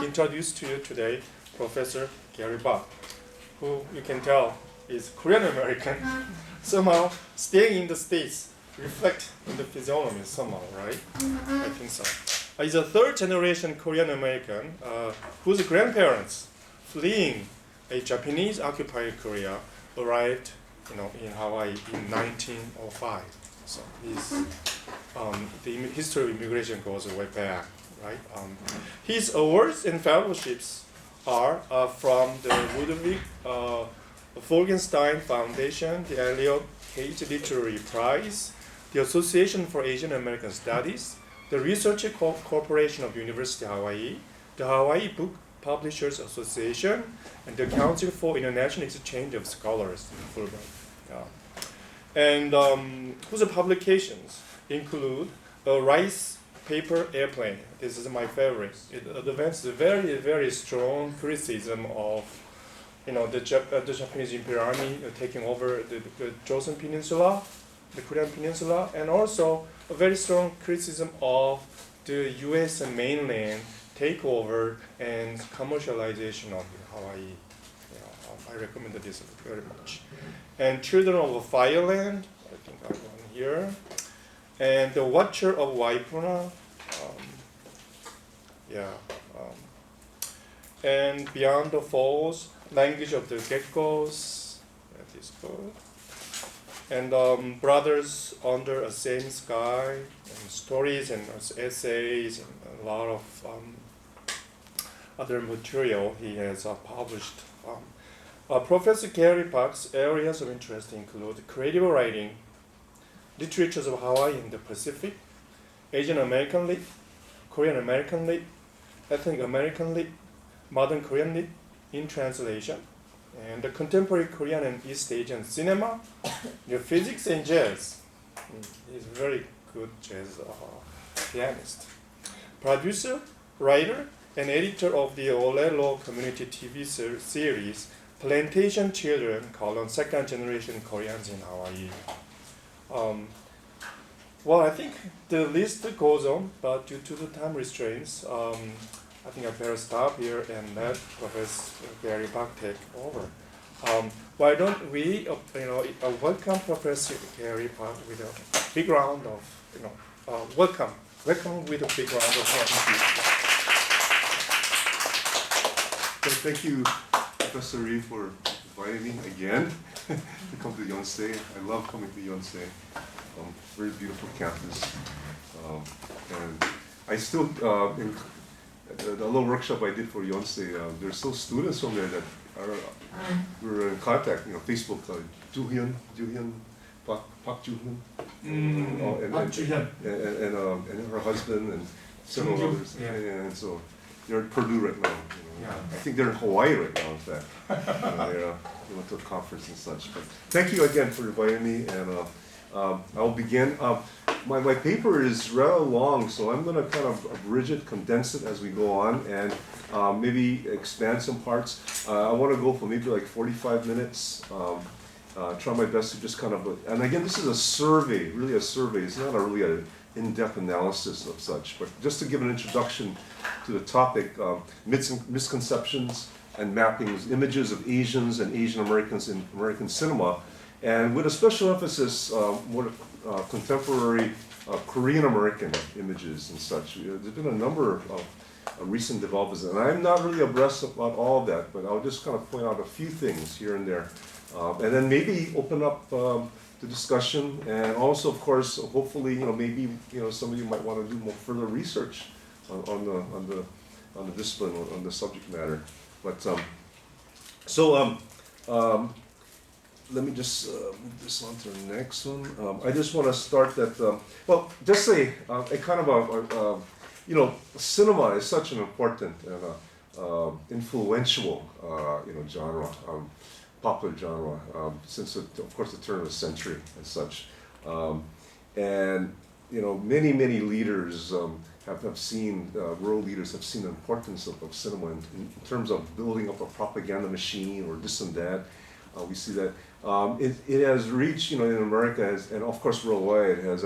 introduce to you today Professor Gary Bach, who you can tell is Korean American. Somehow staying in the States reflect in the physiognomy somehow, right? I think so. He's a third generation Korean American whose grandparents fleeing a Japanese occupied Korea arrived in Hawaii in 1905. So the history of immigration goes way back, right? His awards and fellowships are from the Ludwig Wolkenstein Foundation, the Elliott Page Literary Prize, the Association for Asian American Studies, the Research Corporation of University of Hawaii, the Hawaii Book Publishers Association, and the Council for International Exchange of Scholars in Fulbright. And whose publications include a rice paper airplane. This is my favorite. It advances a very, very strong criticism of the Japanese Imperial Army taking over the Joseon Peninsula, the Korean Peninsula, and also a very strong criticism of the U.S. mainland takeover and commercialization of Hawaii. I recommend this very much. And Children of Fireland, I think I have one here. And The Watcher of Waipuna, and Beyond the Falls, Language of the Geckos, that is good. And Brothers Under a Same Sky, and stories and essays, and a lot of other material he has published. Professor Gary Bach's areas of interest include creative writing, literatures of Hawaii and the Pacific, Asian American lit, Korean American lit, ethnic American lit, modern Korean lit in translation, and the contemporary Korean and East Asian cinema, the physics and jazz. He's a very good jazz pianist. Producer, writer, and editor of the Olelo community TV series Plantation Children, second generation Koreans in Hawaii. Well, I think the list goes on, but due to the time restraints, I think I better stop here and let Professor Gary Bach take over. Why don't we, welcome Professor Gary Bach with a big round of, welcome with a big round of applause. Thank you, Professor Lee, for inviting me again to come to Yonsei. I love coming to Yonsei. Very beautiful campus. And I still, in the little workshop I did for Yonsei, there's still students from there that we're in contact, Facebook, Juhyun, Park Juhyun, and her husband and several others. Yeah. And so they're at Purdue right now. I think they're in Hawaii right now, in fact. They went to a conference and such. But thank you again for inviting me, and I'll begin. My paper is rather long, so I'm going to kind of abridge it, condense it as we go on, and maybe expand some parts. I want to go for maybe like 45 minutes. Try my best to just kind of, and again, this is a survey, really a survey. It's not really an in-depth analysis of such, but just to give an introduction to the topic, misconceptions and mappings, images of Asians and Asian Americans in American cinema, and with a special emphasis, more contemporary Korean American images and such. There's been a number of recent developments, and I'm not really abreast about all of that, but I'll just kind of point out a few things here and there, and then maybe open up the discussion, and also, of course, hopefully, maybe some of you might want to do more further research on the discipline, on the subject matter. But let me just move this on to the next one. I just want to start that. Just say a kind of cinema is such an important and influential genre. Popular genre since, of course, the turn of the century and such, and many leaders have seen, world leaders have seen the importance of cinema in terms of building up a propaganda machine or this and that. We see that it has reached, in America, and of course worldwide, it has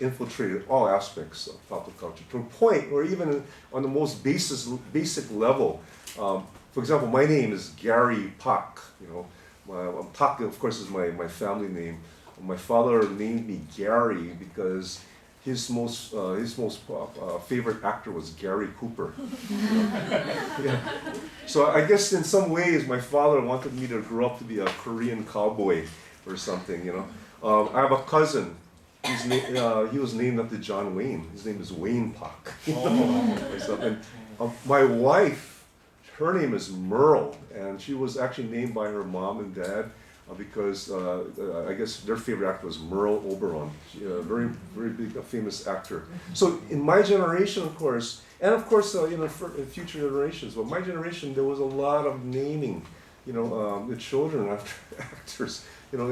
infiltrated all aspects of popular culture to a point where even on the most basic level, for example, my name is Gary Pak. You know, Pak, of course, is my family name. My father named me Gary because his most favorite actor was Gary Cooper. Yeah. So I guess in some ways my father wanted me to grow up to be a Korean cowboy or something. You know, I have a cousin. He was named after John Wayne. His name is Wayne Pak. And my wife, her name is Merle, and she was actually named by her mom and dad because I guess their favorite actor was Merle Oberon, a very big, famous actor. So in my generation, of course, and of course in future generations, but my generation there was a lot of naming, the children after actors. You know,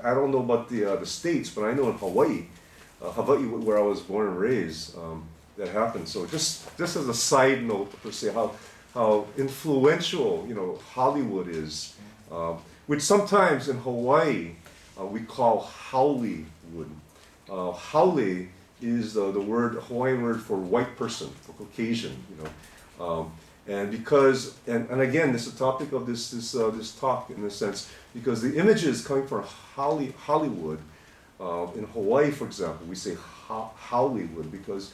I don't know about the States, but I know in Hawaii, where I was born and raised, that happened. So just as a side note, per se, how influential Hollywood is, which sometimes in Hawaii we call Howleywood. Haole is the Hawaiian word for white person, for Caucasian. And because and again, this is the topic of this talk in a sense, because the images coming from Hollywood, in Hawaii, for example, we say Howleywood because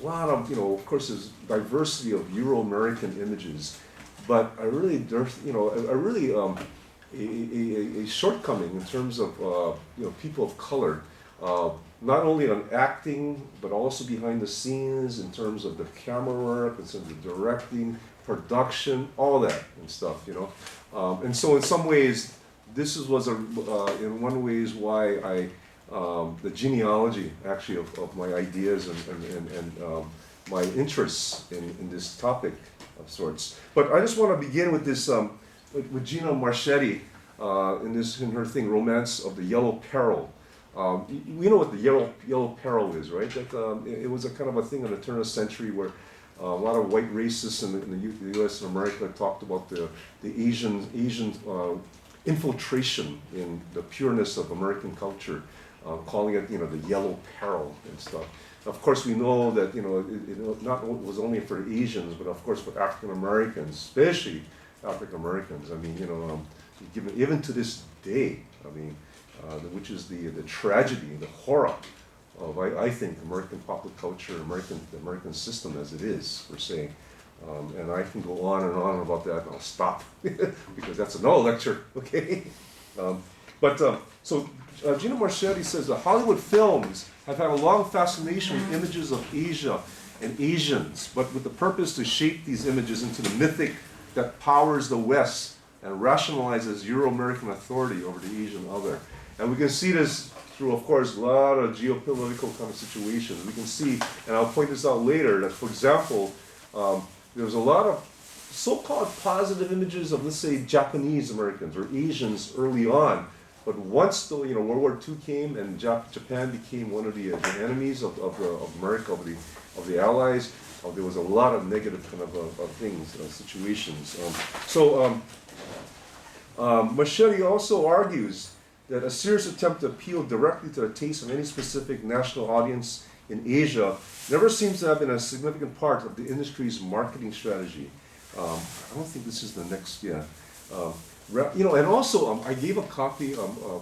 a lot of of course, there's diversity of Euro-American images, but a shortcoming in terms of people of color, not only on acting but also behind the scenes in terms of the camera work, in terms of directing, production, all that and stuff, and so in some ways this was in one ways why I the genealogy actually of my ideas and my interests in this topic of sorts. But I just want to begin with this with Gina Marchetti in her thing, Romance of the Yellow Peril. We know what the yellow peril is, right? That it was a kind of a thing in the turn of the century where a lot of white racists in the U.S. and America talked about the Asian infiltration in the pureness of American culture, calling it the yellow peril and stuff. Of course, we know that it not was only for Asians, but of course for African Americans, especially African Americans. I mean, even to this day, I mean, which is the tragedy, the horror of I think American popular culture, the American system as it is, per se. And I can go on and on about that, and I'll stop because that's another lecture, okay? So Gina Marchetti says that Hollywood films have had a long fascination with images of Asia and Asians, but with the purpose to shape these images into the mythic that powers the West and rationalizes Euro-American authority over the Asian other. And we can see this through, of course, a lot of geopolitical kind of situations. We can see, and I'll point this out later, that, for example, there's a lot of so-called positive images of, let's say, Japanese Americans or Asians early on. But once the World War II came and Japan became one of the enemies of America, of the Allies, there was a lot of negative kind of things, situations. Marchetti also argues that a serious attempt to appeal directly to the taste of any specific national audience in Asia never seems to have been a significant part of the industry's marketing strategy. I don't think this is the next, yeah. And also I gave a copy to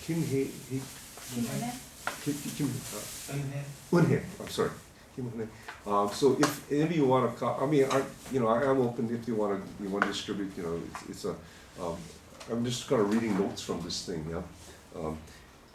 Kim Eun-hye. I'm sorry, Kim Eun-hye. So if any of you want to, I'm open if you want to distribute. It's a. I'm just kind of reading notes from this thing. Yeah.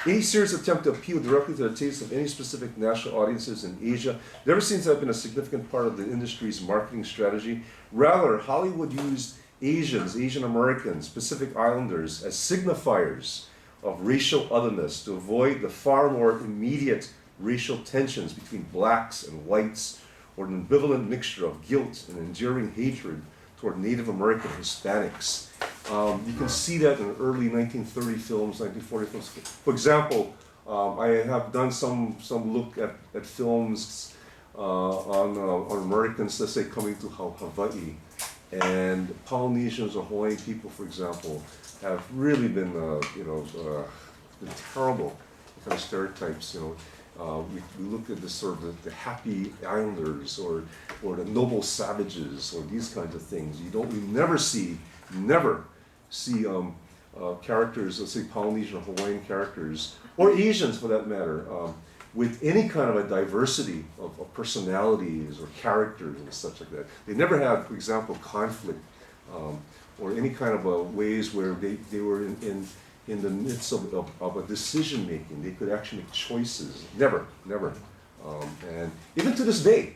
Any serious attempt to appeal directly to the taste of any specific national audiences in Asia never seems to have been a significant part of the industry's marketing strategy. Rather, Hollywood used Asians, Asian Americans, Pacific Islanders as signifiers of racial otherness to avoid the far more immediate racial tensions between blacks and whites, or an ambivalent mixture of guilt and enduring hatred toward Native American Hispanics. You can see that in early 1930 films, 1940 films. For example, I have done some look at films on Americans, let's say, coming to Hawaii. And Polynesians or Hawaiian people, for example, have really been, been terrible kind of stereotypes. We look at the sort of the happy islanders or the noble savages or these kinds of things. We never see characters, let's say Polynesian or Hawaiian characters, or Asians for that matter, with any kind of a diversity of personalities or characters and such like that. They never had, for example, conflict or any kind of ways where they were in the midst of a decision making. They could actually make choices. Never. And even to this day,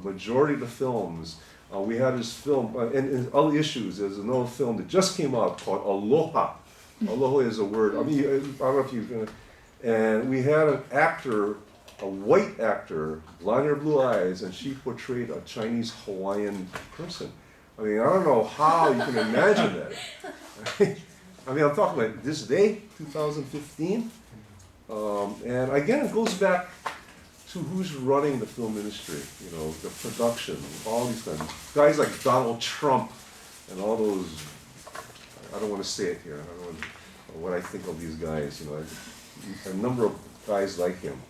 majority of the films, we had this film, and other issues, there's another film that just came out called Aloha. Aloha is a word, I don't know if you and we had an actor, a white actor, blonde hair, blue eyes, and she portrayed a Chinese Hawaiian person. I don't know how you can imagine that. I'm talking about this day, 2015. And again, it goes back to who's running the film industry, the production, all these guys like Donald Trump and all those, I don't want to say it here, I don't want what I think of these guys, a number of guys like him,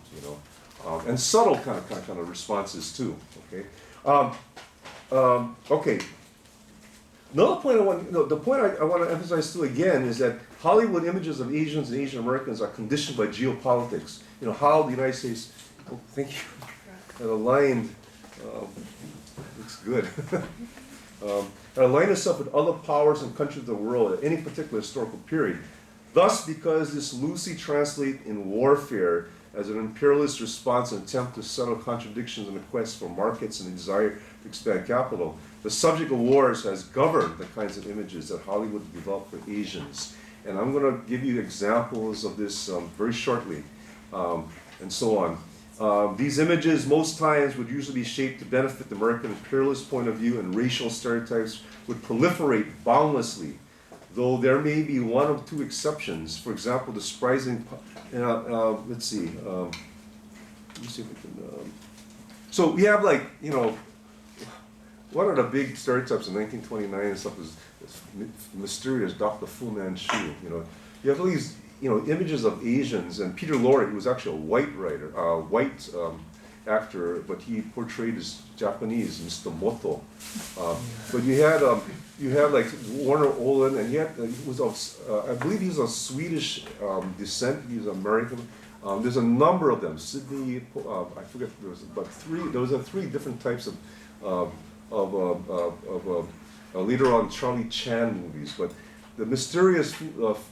and subtle kind of responses too, okay? Okay. Another point I want to emphasize too again is that Hollywood images of Asians and Asian Americans are conditioned by geopolitics. How the United States, thank you, that aligned, looks good, that aligned itself with other powers and countries of the world at any particular historical period. Thus, because this loosely translates in warfare as an imperialist response and attempt to settle contradictions in the quest for markets and the desire to expand capital, the subject of wars has governed the kinds of images that Hollywood developed for Asians. And I'm going to give you examples of this very shortly, and so on. These images most times would usually be shaped to benefit the American imperialist point of view, and racial stereotypes would proliferate boundlessly, though there may be one or two exceptions. For example, the surprising, let's see if we can, so we have one of the big stereotypes in 1929 and stuff was mysterious Dr. Fu Manchu. You have all these images of Asians, and Peter Lorre, who was actually a white writer, white actor, but he portrayed as Japanese, Mr. Moto. But you had like Warner Olin, and he was of, I believe he's of Swedish descent. He's American. There's a number of them. Sydney, I forget. There was about three. There was three different types of later on Charlie Chan movies, but the mysterious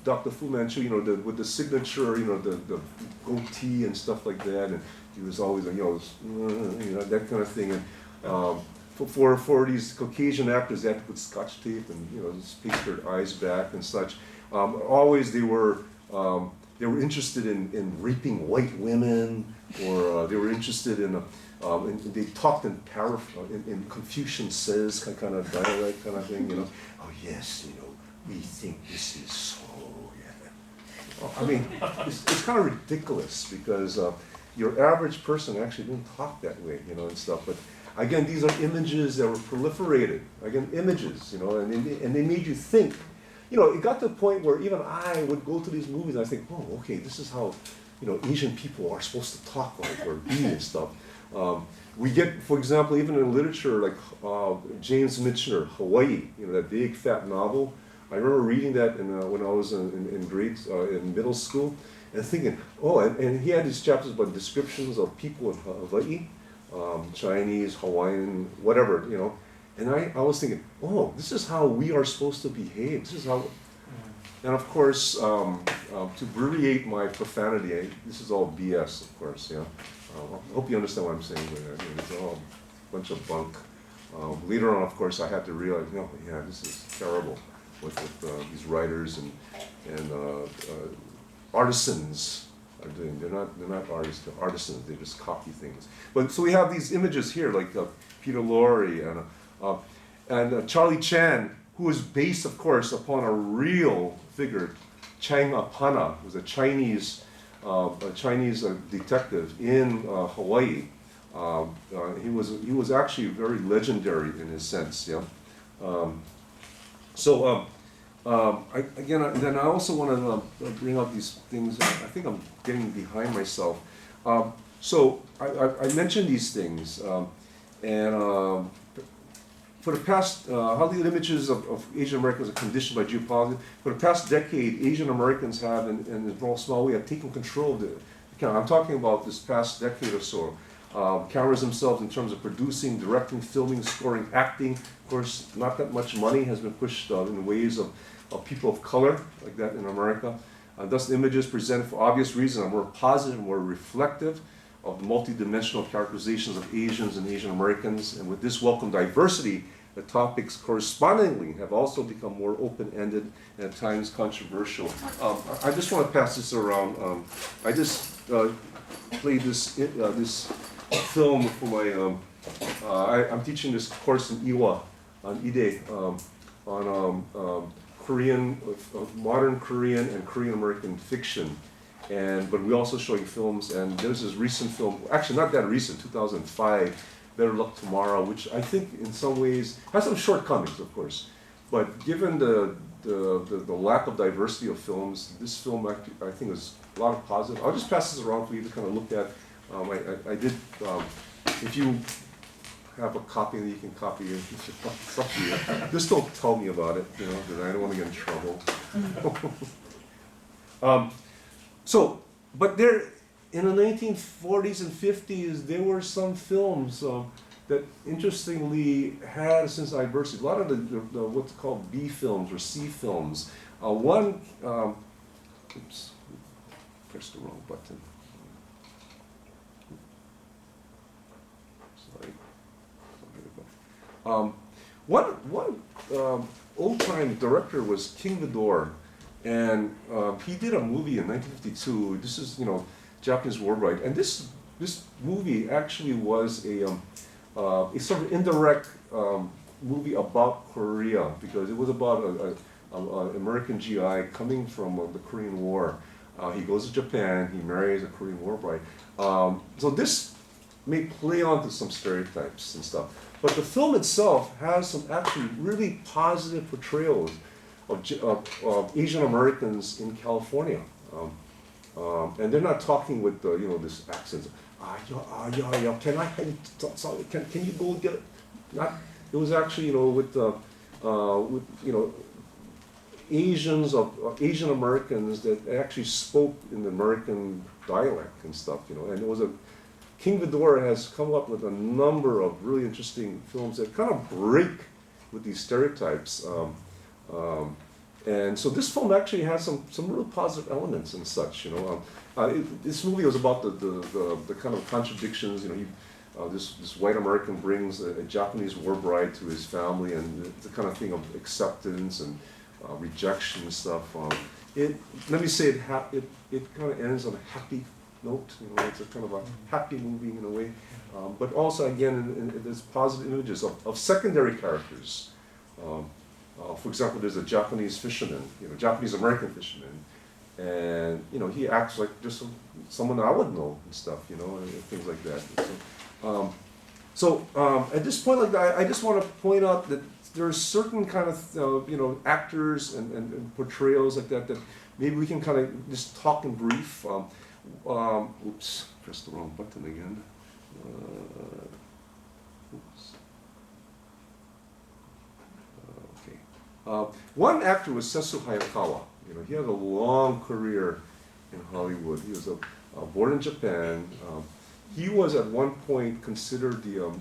Dr. Fu Manchu, with the signature, the goatee and stuff like that, and he was always, that kind of thing. And for these Caucasian actors, they had to put Scotch tape and paste their eyes back and such. Always they were interested in raping white women, or they were interested in. They talked in Confucian says kind of dialect kind of thing, Oh yes, we think this is so. Yeah. It's kind of ridiculous because your average person actually didn't talk that way, and stuff. But again, these are images that were proliferated. Again, images, and they made you think. It got to the point where even I would go to these movies and I think, oh, okay, this is how, Asian people are supposed to talk like or be and stuff. We get, for example, even in literature, like James Michener, Hawaii, that big fat novel. I remember reading that when I was in middle school, and thinking, and he had these chapters about descriptions of people in Hawaii, Chinese, Hawaiian, whatever, and I was thinking, this is how we are supposed to behave. This is how. And of course, to abbreviate my profanity, this is all BS, of course, yeah. I hope you understand what I'm saying, but it's all a bunch of bunk. Later on, of course, I had to realize, this is terrible with these writers and artisans are doing. They're not artists, they're artisans. They just copy things. But so we have these images here, like Peter Lorre and Charlie Chan, who is based, of course, upon a real figure, Chang Apana, who was a Chinese detective in Hawaii. He was actually very legendary in his sense. Yeah. Then I also want to bring up these things. I think I'm getting behind myself. So I mentioned these things, and for the past, Hollywood images of Asian Americans are conditioned by geopolitics. For the past decade, Asian Americans have, in a small way, have taken control of the camera. I'm talking about this past decade or so. Cameras themselves, in terms of producing, directing, filming, scoring, acting. Of course, not that much money has been pushed in ways of people of color, like that in America. Thus, the images presented for obvious reasons are more positive, more reflective of the multidimensional characterizations of Asians and Asian Americans. And with this welcome diversity, the topics correspondingly have also become more open-ended and at times controversial. I just want to pass this around. I just played this film for my, I'm teaching this course in Iwa, on Ide, on Korean, modern Korean and Korean American fiction. But we also showing films, and there's this recent film, actually not that recent, 2005, Better Luck Tomorrow, which I think in some ways has some shortcomings, of course. But given the lack of diversity of films, this film actually, I think is a lot of positive. I'll just pass this around for you to kind of look at. I did, if you have a copy, you can copy it. It's up to you. Just don't tell me about it, you know, because I don't want to get in trouble. But there, in the 1940s and 50s, there were some films that interestingly had some diversity. A lot of the what's called B films or C films. Oops, pressed the wrong button. Sorry. One old-time director was King Vidor. And he did a movie in 1952. This is, Japanese War Bride. And this movie actually was a sort of indirect movie about Korea, because it was about an American GI coming from the Korean War. He goes to Japan, he marries a Korean War bride. So this may play onto some stereotypes and stuff. But the film itself has some actually really positive portrayals of Asian Americans in California, and they're not talking with this accent. Can you go get it? Not. It was actually with Asian Americans that actually spoke in the American dialect and stuff. And it was King Vidor has come up with a number of really interesting films that kind of break with these stereotypes. And so this film actually has some real positive elements and such. This movie was about the kind of contradictions. This white American brings a Japanese war bride to his family, and the kind of thing of acceptance and rejection and stuff. Let me say it kind of ends on a happy note. It's a kind of a happy movie in a way, but also again, there's positive images of secondary characters. For example, there's a Japanese fisherman, Japanese American fisherman, and he acts like just someone I would know and stuff, and things like that. So at this point, like that, I just want to point out that there are certain kind of actors and portrayals like that maybe we can kind of just talk in brief. Oops, pressed the wrong button again. Oops. One actor was Setsu Hayakawa. He had a long career in Hollywood. He was born in Japan. He was at one point considered the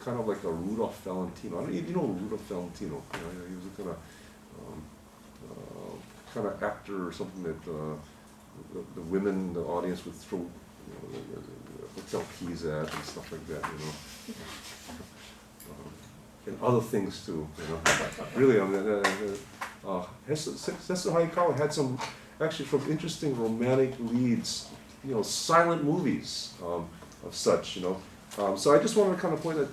kind of like a Rudolph Valentino. I don't you know Rudolph Valentino. He was a kind of actor or something that the women in the audience would throw hotel keys at and stuff like that. And other things too, Really, Setsu Hayakawa had some interesting romantic leads, silent movies of such, So I just wanted to kind of point out,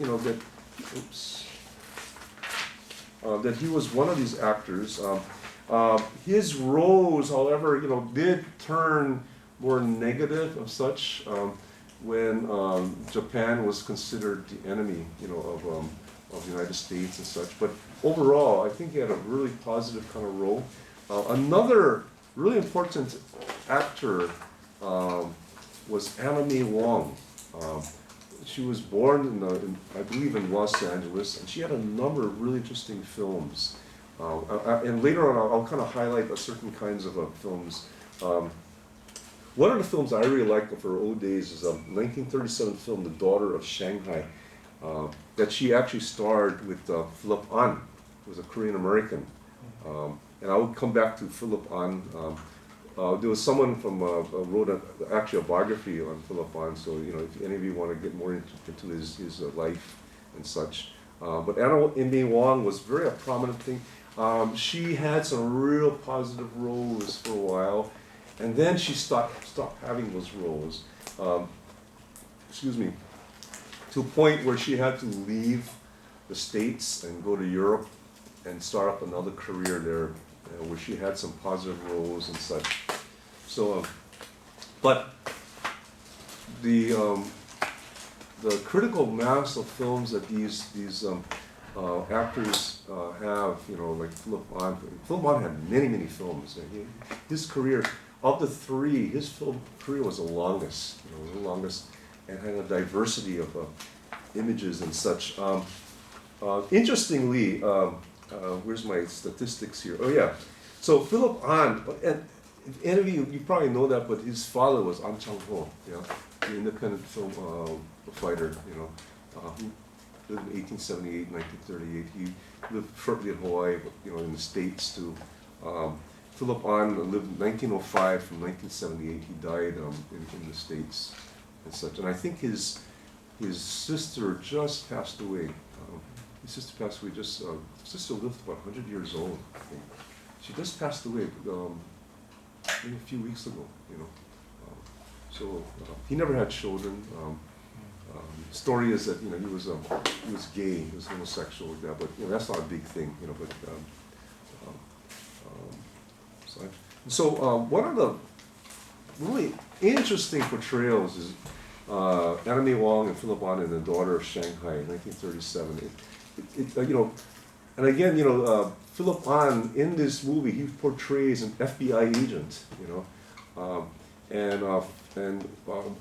that he was one of these actors. His roles, however, did turn more negative of such when Japan was considered the enemy, of the United States and such. But overall, I think he had a really positive kind of role. Another really important actor was Anna May Wong. She was born I believe in Los Angeles, and she had a number of really interesting films. And later on, I'll kind of highlight certain kinds of films. One of the films I really liked of her old days is a 1937 film, The Daughter of Shanghai, that she actually starred with Philip An, who was a Korean American. And I would come back to Philip An. There was someone from wrote actually a biography on Philip An. So if any of you want to get more into his life and such. But Anna May Wong was very a prominent thing. She had some real positive roles for a while, and then she stopped having those roles. Excuse me. To a point where she had to leave the States and go to Europe and start up another career there, where she had some positive roles and such. So, but the critical mass of films that these actors have, like Philip An. Philip An had many films. And his career, of the three, his film career was the longest. And had a diversity of images and such. Interestingly, where's my statistics here? Oh yeah, so Philip An, and if any of you probably know that, but his father was An Chang-ho, the independent film fighter, who lived in 1878, 1938. He lived shortly in Hawaii, in the States too. Philip An lived in 1905 from 1978. He died in the States and such. And I think his sister just passed away. His sister passed away his sister lived about 100 years old, I think. She just passed away maybe a few weeks ago, So he never had children. Story is that, he was gay, he was homosexual like that, but that's not a big thing, So one of the really interesting portrayals is Anna May Wong and Philip An in The Daughter of Shanghai in 1937. And again, Philip An in this movie, he portrays an FBI agent, and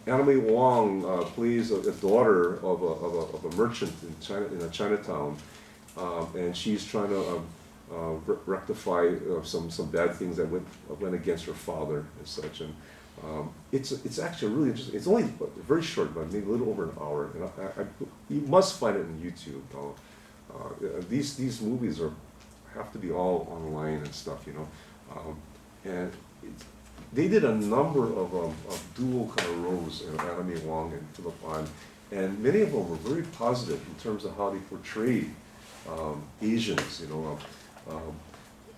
Anna May Wong plays a daughter of a merchant in Chinatown, and she's trying to rectify some bad things that went against her father and such. And it's actually really interesting. It's only very short, but maybe a little over an hour. And you must find it on YouTube. These movies have to be all online and stuff, and they did a number of dual kind of roles, Anna May Wong and Philip An, and many of them were very positive in terms of how they portrayed Asians,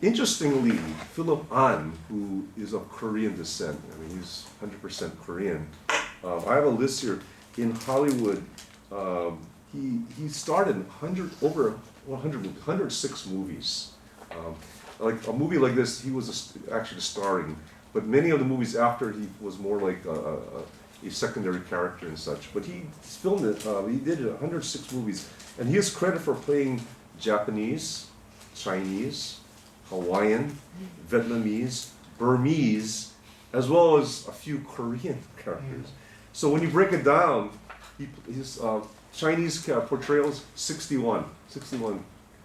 Interestingly, Philip An, who is of Korean descent, he's 100% Korean. I have a list here. In Hollywood, he starred in 106 movies. Like a movie like this, he was actually starring, but many of the movies after, he was more like a secondary character and such. But he filmed it, he did 106 movies, and he is credited for playing Japanese, Chinese, Hawaiian, Vietnamese, Burmese, as well as a few Korean characters. So when you break it down, his Chinese portrayals, 61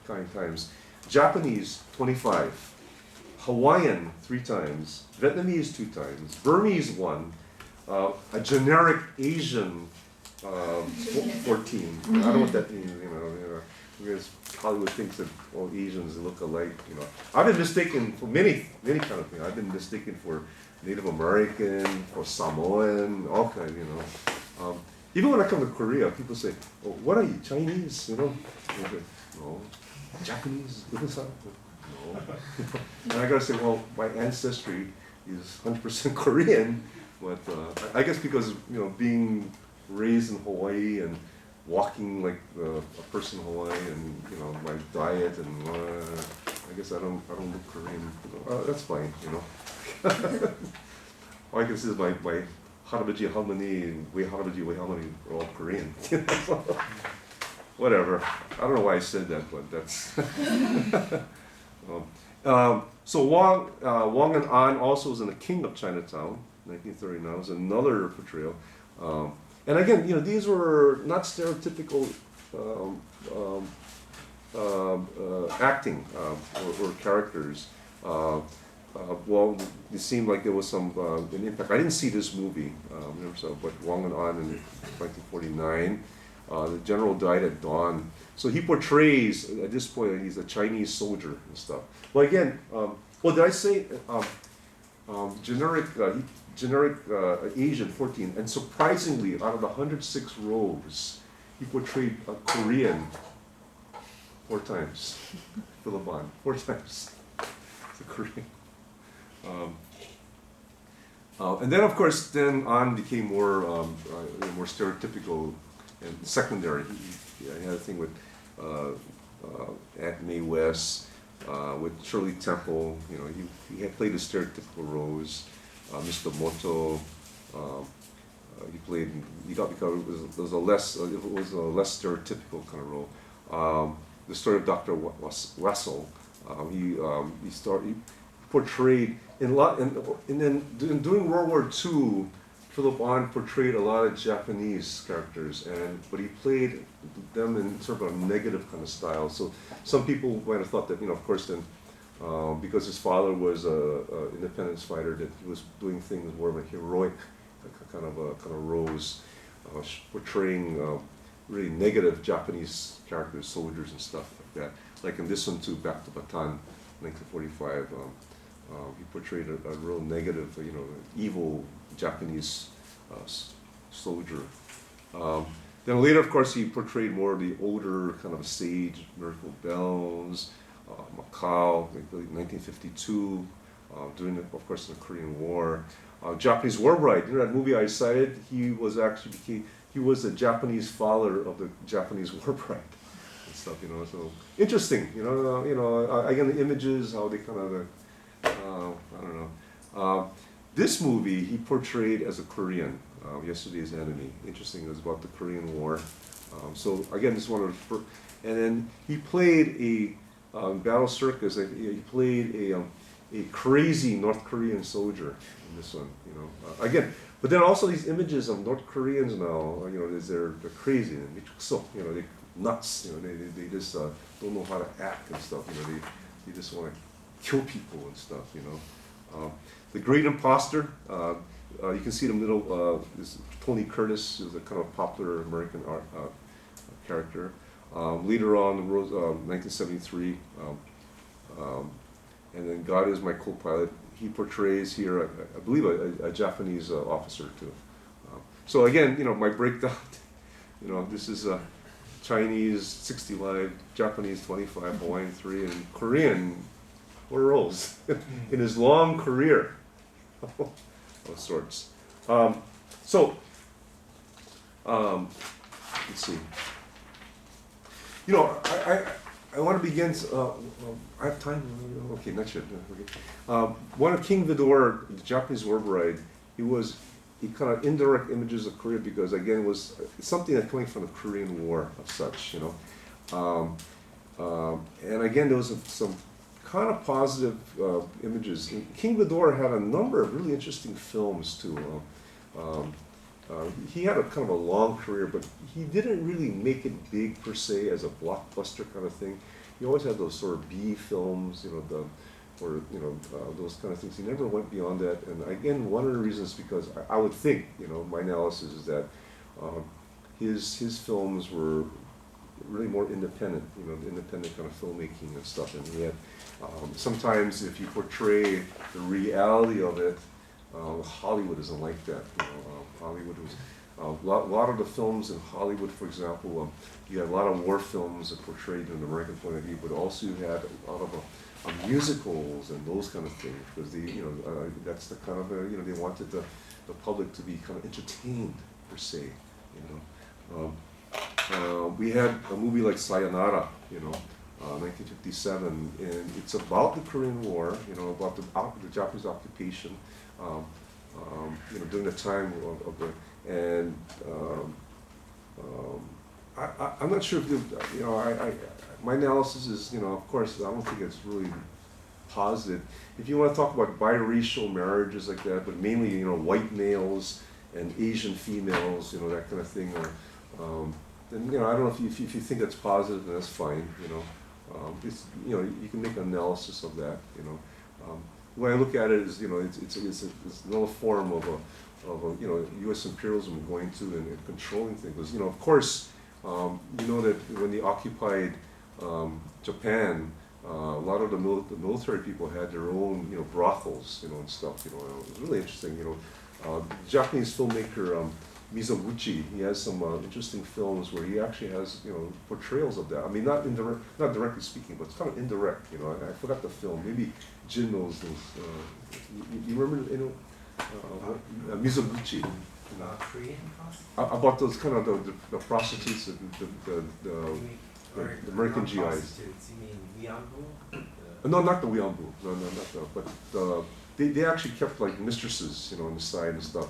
times. Japanese, 25. Hawaiian, 3 times. Vietnamese, 2 times. Burmese, 1. A generic Asian, 14. I don't know what that means, because Hollywood thinks that all Asians look alike, I've been mistaken for many kind of things. I've been mistaken for Native American, for Samoan, all kinds, Even when I come to Korea, people say, "Oh, what are you, Chinese?" No, Japanese, no. And I gotta say, well, my ancestry is 100% Korean, but I guess because being raised in Hawaii and walking like a person in Hawaii, and my diet, and I guess I don't look Korean. That's fine, All I can say is my 할아버지, 할머니, 외할아버지, 외할머니 are all Korean. whatever. I don't know why I said that, but that's. So Wang and An also was in The King of Chinatown, 1939. Was another portrayal. And again, these were not stereotypical acting or characters. Well, it seemed like there was some an impact. I didn't see this movie, but Wang and An in 1949. The general died at dawn. So he portrays, at this point, he's a Chinese soldier and stuff. Well, again, did I say generic Asian 14? And surprisingly, out of the 106 roles, he portrayed a Korean 4 times. Philip Bond, 4 times. It's a Korean. And then, of course, An became more stereotypical and secondary. He had a thing with Aunt Mae West, with Shirley Temple. He had played the stereotypical roles. Mr. Moto. He got because it was a less stereotypical kind of role. The story of Dr. Wessel. He portrayed in during World War II. Philip An portrayed a lot of Japanese characters, but he played them in sort of a negative kind of style. So some people might have thought that, of course, then because his father was an independence fighter, that he was doing things more of a heroic kind of roles, portraying really negative Japanese characters, soldiers and stuff like that. Like in this one too, Back to Bataan, 1945. He portrayed a real negative, evil Japanese soldier. Then later, of course, he portrayed more of the older kind of sage, Miracle Bells, Macau, 1952, during, of course, the Korean War. Japanese War Bride, that movie I cited, he was the Japanese father of the Japanese War Bride and stuff, so interesting, again, the images, how they kind of, I don't know. This movie he portrayed as a Korean, Yesterday's Enemy. Interesting, it was about the Korean War. So again, this one of the first, and then he played Battle Circus. He played a crazy North Korean soldier in this one. Again, but then also these images of North Koreans now. They're crazy and they're nuts. They just don't know how to act and stuff. They just want to kill people and stuff. The Great Imposter. You can see in the middle. This Tony Curtis is a kind of popular American art character. Later on, 1973, and then God Is My Co-Pilot. He portrays here, I believe, a Japanese officer too. So again, my breakdown. This is Chinese 65, Japanese 25, Hawaiian 3, and Korean 4 roles in his long career of sorts. Let's see. I want to begin. I have time. Okay, not yet. Okay. One of King Vidor, the Japanese War Bride. He kind of indirect images of Korea because again it was something that coming from the Korean War of such. And again there was some kind of positive images. King Vidor had a number of really interesting films too. He had a kind of a long career, but he didn't really make it big per se as a blockbuster kind of thing. He always had those sort of B films, those kind of things. He never went beyond that. And again, one of the reasons because I would think, my analysis is that his films were really more independent, independent kind of filmmaking and stuff. And he had sometimes if you portray the reality of it, Hollywood isn't like that. Hollywood was a lot of the films in Hollywood, for example. You had a lot of war films that portrayed an American point of view, but also you had a lot of musicals and those kind of things because that's the kind of they wanted the public to be kind of entertained per se. We had a movie like Sayonara, 1957, and it's about the Korean War, about the Japanese occupation, during the time of the, and I'm not sure if my analysis is, of course, I don't think it's really positive. If you want to talk about biracial marriages like that, but mainly, white males and Asian females, that kind of thing, then, I don't know if you think that's positive, then that's fine, it's, you can make an analysis of that, the way I look at it is, it's another form of U.S. imperialism going to and controlling things. Of course, that when they occupied Japan, a lot of the military people had their own, brothels, and stuff. It was really interesting. Japanese filmmaker Mizoguchi, he has some interesting films where he actually has, portrayals of that. I mean, not directly speaking, but it's kind of indirect. I forgot the film. Maybe Jin knows those. You remember, Mizoguchi? Korean prostitutes? About those kind of the prostitutes, the American GIs. Prostitutes, you mean Wianbu? No, not the Wianbu. No, not the. But they actually kept like mistresses, on the side and stuff.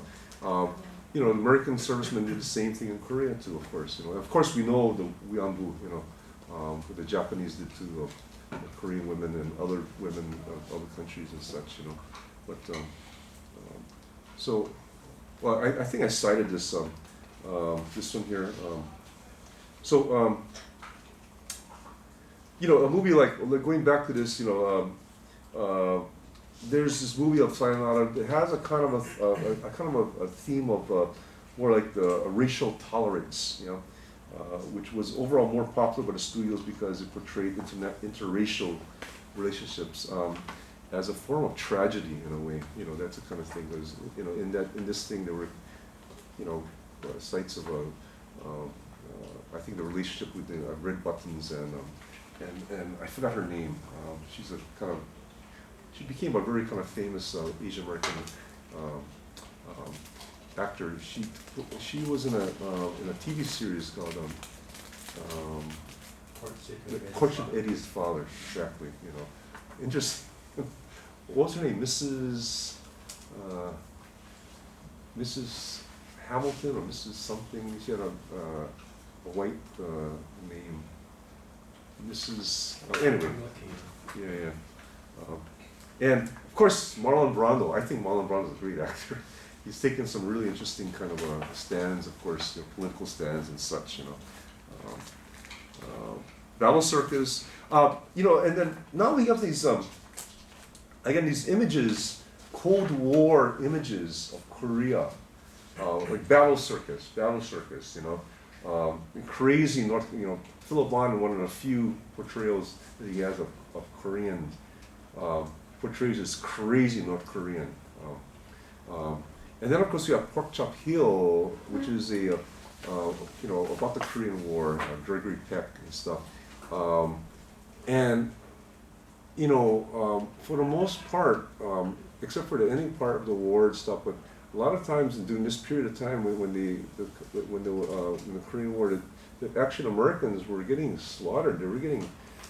The American servicemen did the same thing in Korea too, of course. Of course, we know the Wianbu, what the Japanese did to the Korean women and other women of other countries and such, But so, well, I think I cited this this one here. A movie like going back to this, there's this movie of flying out. It has a kind of a theme of more like the racial tolerance, which was overall more popular by the studios because it portrayed interracial relationships as a form of tragedy in a way. That's the kind of thing. There's, in this thing there were, sites of I think the relationship with the Red Buttons and I forgot her name. She became a very kind of famous Asian American actor. She was in a TV series called Courtship Eddie's Father. Exactly. Interesting. What was her name? Mrs. Hamilton or Mrs. something. She had a white name. Mrs. Anyway. Yeah. And of course, Marlon Brando. I think Marlon Brando is a great actor. He's taken some really interesting kind of stands, of course, political stands and such. Battle Circus. And then now we have these. Again, these images, Cold War images of Korea, like Battle Circus. Crazy North. Philip Bond, one of the few portrayals that he has of Korean. Portrays as crazy North Korean. And then of course we have Pork Chop Hill, which is about the Korean War, Gregory Peck and stuff. For the most part, except for the ending part of the war and stuff, but a lot of times during this period of time when the Korean War, actually Americans were getting slaughtered. They were getting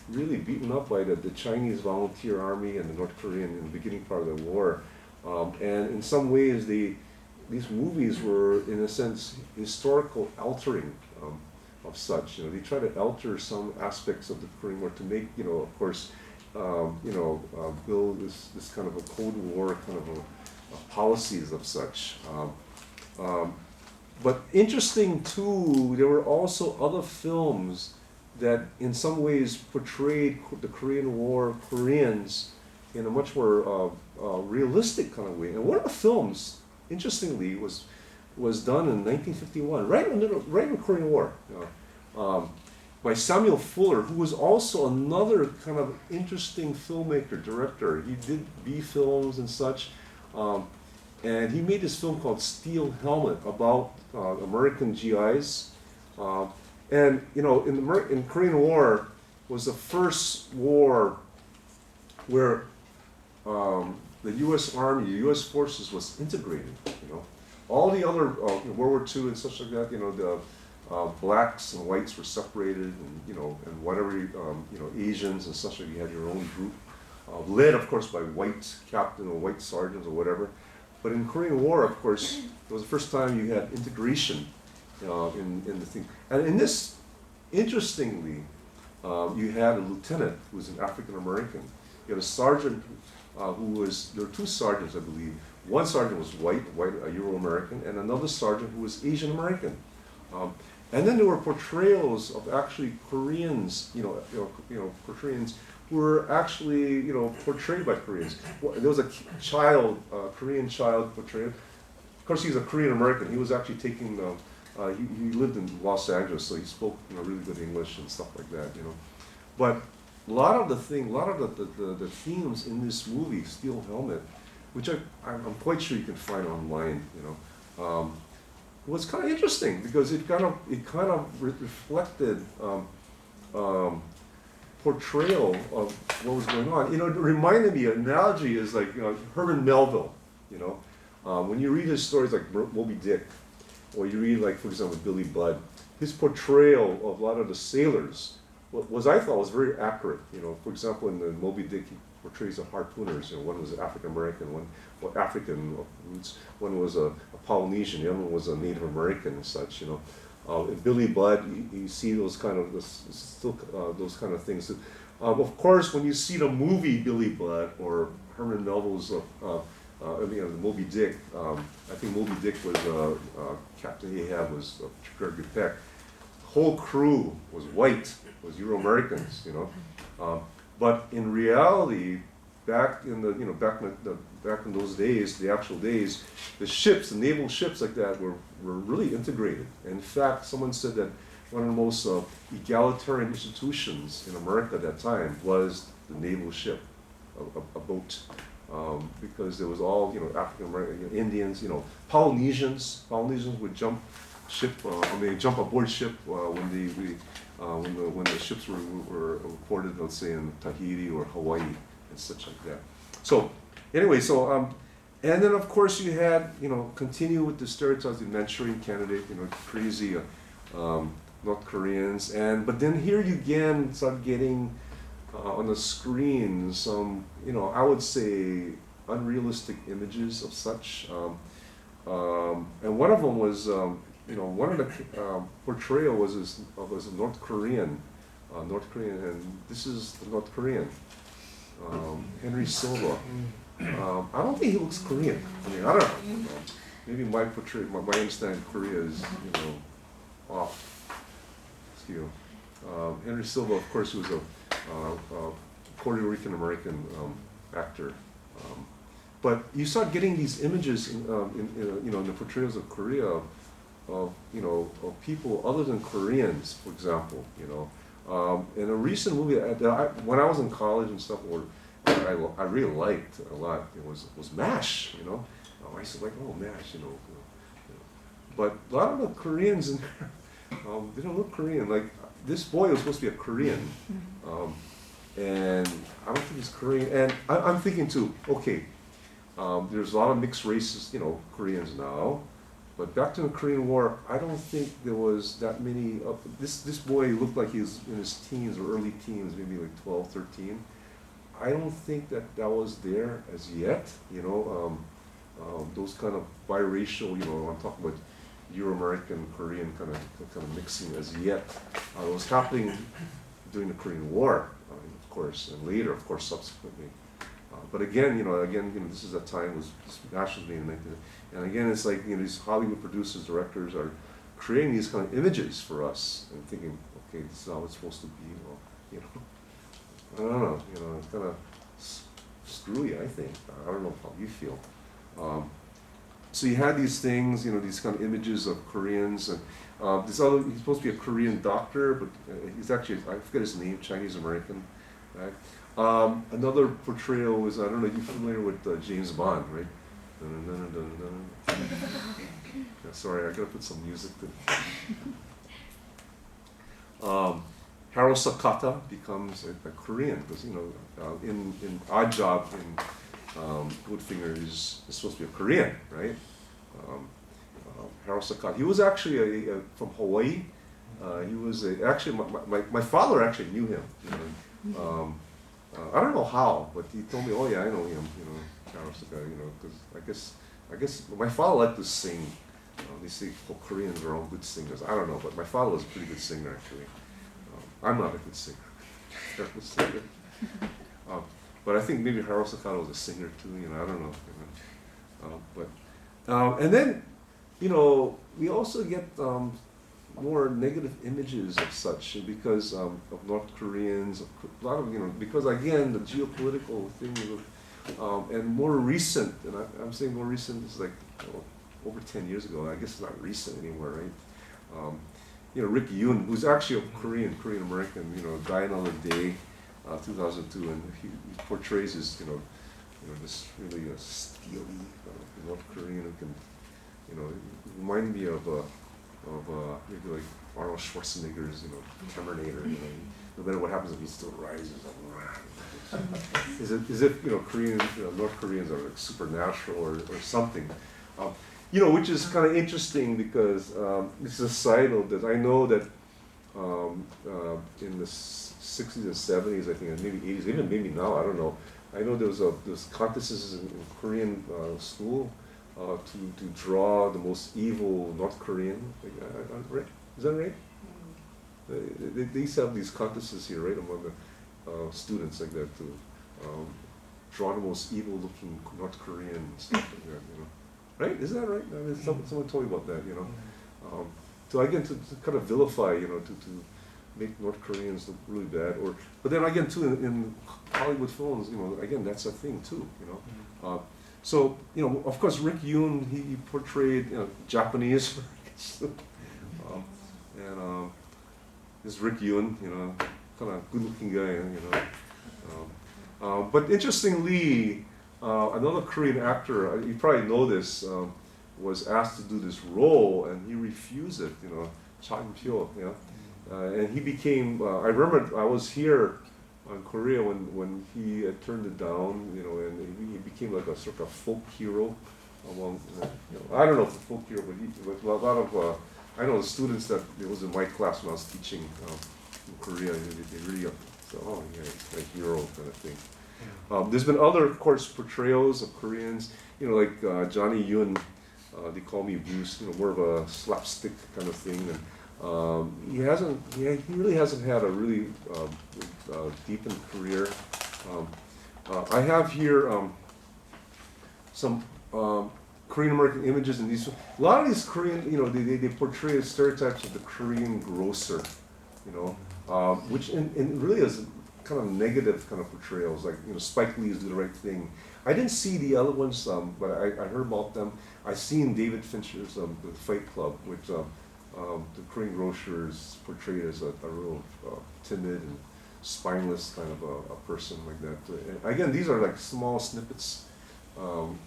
really beaten up by the Chinese volunteer army and the North Korean in the beginning part of the war. And in some ways, these movies were, in a sense, historical altering of such. They try to alter some aspects of the Korean War to make, of course, build this kind of a Cold War kind of a policies of such. But interesting too, there were also other films that in some ways portrayed the Korean War, Koreans, in a much more realistic kind of way. And one of the films, interestingly, was done in 1951, right in the Korean War, by Samuel Fuller, who was also another kind of interesting filmmaker, director. He did B films and such, and he made this film called Steel Helmet about American GIs. And in Korean War was the first war where the U.S. Army, the U.S. forces was integrated. All the other World War II and such like that. The blacks and whites were separated, and whatever Asians and such like. You had your own group, led of course by white captain or white sergeants or whatever. But in Korean War, of course, it was the first time you had integration. In the thing, and in this interestingly, you had a lieutenant who was an African American. You had a sergeant there were two sergeants, I believe. One sergeant was white, a Euro-American, and another sergeant who was Asian American. And then there were portrayals of actually Koreans, Koreans who were actually, portrayed by Koreans. There was a Korean child portrayed. Of course, he's a Korean American. He was actually taking he lived in Los Angeles, so he spoke really good English and stuff like that, But a lot of the themes in this movie, Steel Helmet, which I'm quite sure you can find online, was kind of interesting because it kind of reflected portrayal of what was going on. It reminded me, an analogy is like Herman Melville. When you read his stories like Moby Dick, or you read like, for example, Billy Budd, his portrayal of a lot of the sailors I thought was very accurate. For example, in the Moby Dick, he portrays the harpooners. One was African American, one African roots, one was a Polynesian, the other one was a Native American and such. In Billy Budd, you see those kind of those kind of things. Of course, when you see the movie Billy Budd or Herman Melville's the Moby Dick, I think Moby Dick was Captain Ahab was Gregory Peck. Whole crew was white, was Euro-Americans, but in reality, back in those days, the actual days, the ships, the naval ships like that were really integrated. And in fact, someone said that one of the most egalitarian institutions in America at that time was the naval ship, a boat, because there was all African American, Indians, Polynesians would jump ship, they jump aboard ship when the ships were reported, let's say in Tahiti or Hawaii and such like that. So anyway, and then of course you had continue with the stereotypes, the Manchurian Candidate, crazy North Koreans, but then here you again start getting on the screen some I would say unrealistic images of such, and one of them was. One of the portrayal was a North Korean, and this is the North Korean, Henry Silva. I don't think he looks Korean. I mean, I don't know. Maybe my understanding of Korea is, off. Excuse me. Henry Silva, of course, was a Puerto Rican American actor. But you start getting these images in the portrayals of Korea. Of people other than Koreans, for example, in a recent movie when I was in college and stuff, I really liked a lot. It was MASH, I said like, oh MASH, but a lot of the Koreans in there, they don't look Korean. Like this boy was supposed to be a Korean, and I don't think he's Korean. And I'm thinking too, okay, there's a lot of mixed races, Koreans now. But back to the Korean War, I don't think there was that many of this boy looked like he was in his teens or early teens, maybe like 12, 13. I don't think that was there as yet, those kind of biracial, I'm talking about Euro-American, Korean kind of mixing as yet. It was happening during the Korean War, of course, and later, of course, subsequently. But again, this is a time was MASH was being invented, and again, it's like these Hollywood producers, directors are creating these kind of images for us and thinking, okay, this is how it's supposed to be. I don't know, it's kind of screwy. I think I don't know how you feel. So you had these things, these kind of images of Koreans, and he's supposed to be a Korean doctor, but he's actually, I forget his name, Chinese American, right? Another portrayal was, I don't know if you're familiar with James Bond, right? Yeah, sorry, I gotta put some music to Harold Sakata becomes a Korean, because in Odd Job in Goldfinger is supposed to be a Korean, right? Harold Sakata. He was actually from Hawaii. He was actually my father actually knew him. I don't know how, but he told me, oh yeah, I know him, Harold Sakata, because I guess my father liked to sing. They say Koreans are all good singers. I don't know, but my father was a pretty good singer actually. I'm not a good singer. Terrible singer. But I think maybe Haruo Sakano was a singer too. You know, I don't know. And then, you know, we also get more negative images of such because of North Koreans. A lot of, you know, because again the geopolitical thing, and more recent. And I'm saying more recent is like over 10 years ago. I guess it's not recent anymore, right? You know, Rick Yoon, who's actually a Korean American, you know, died on the day, 2002, and he portrays his, you know, this really steely North Korean who can, you know, remind me of maybe like Arnold Schwarzenegger's, you know, Terminator. You know, no matter what happens, he still rises. As if you know, North Koreans are like supernatural or something. You know, which is kind of interesting because it's a side note that I know that in the 60s and 70s, I think, and maybe 80s, even maybe now, I don't know. I know there was contests in Korean school to draw the most evil North Korean. Right? Is that right? They used to have these contests here, right, among the students like that to draw the most evil-looking North Korean and stuff like that. You know. Right? Is that right? I mean, someone told me about that, you know. So again, to kind of vilify, you know, to make North Koreans look really bad, but then again too in Hollywood films, you know, again that's a thing too, you know. So you know, of course, Rick Yoon he portrayed, you know, Japanese, and this Rick Yoon, you know, kind of good-looking guy, you know. But interestingly. Another Korean actor, you probably know this, was asked to do this role, and he refused it. You know, Cha In-pyo. You know, and he became. I remember I was here in Korea when he turned it down. You know, and he became like a sort of folk hero among. You know, I don't know if a folk hero, but a lot of. I know the students that it was in my class when I was teaching in Korea. They really, oh yeah, like hero kind of thing. There's been other, of course, portrayals of Koreans, you know, like Johnny Yoon, They Call Me Bruce, you know, more of a slapstick kind of thing. And he really hasn't had a really deepened career. I have here some Korean American images, and a lot of these Korean, you know, they portray stereotypes of the Korean grocer, you know, which in really is kind of negative kind of portrayals, like, you know, Spike Lee's Do the Right Thing. I didn't see the other ones, but I heard about them. I seen David Fincher's The Fight Club, which the Korean grocer is portrayed as a real timid and spineless kind of a person like that. And again, these are like small snippets. And,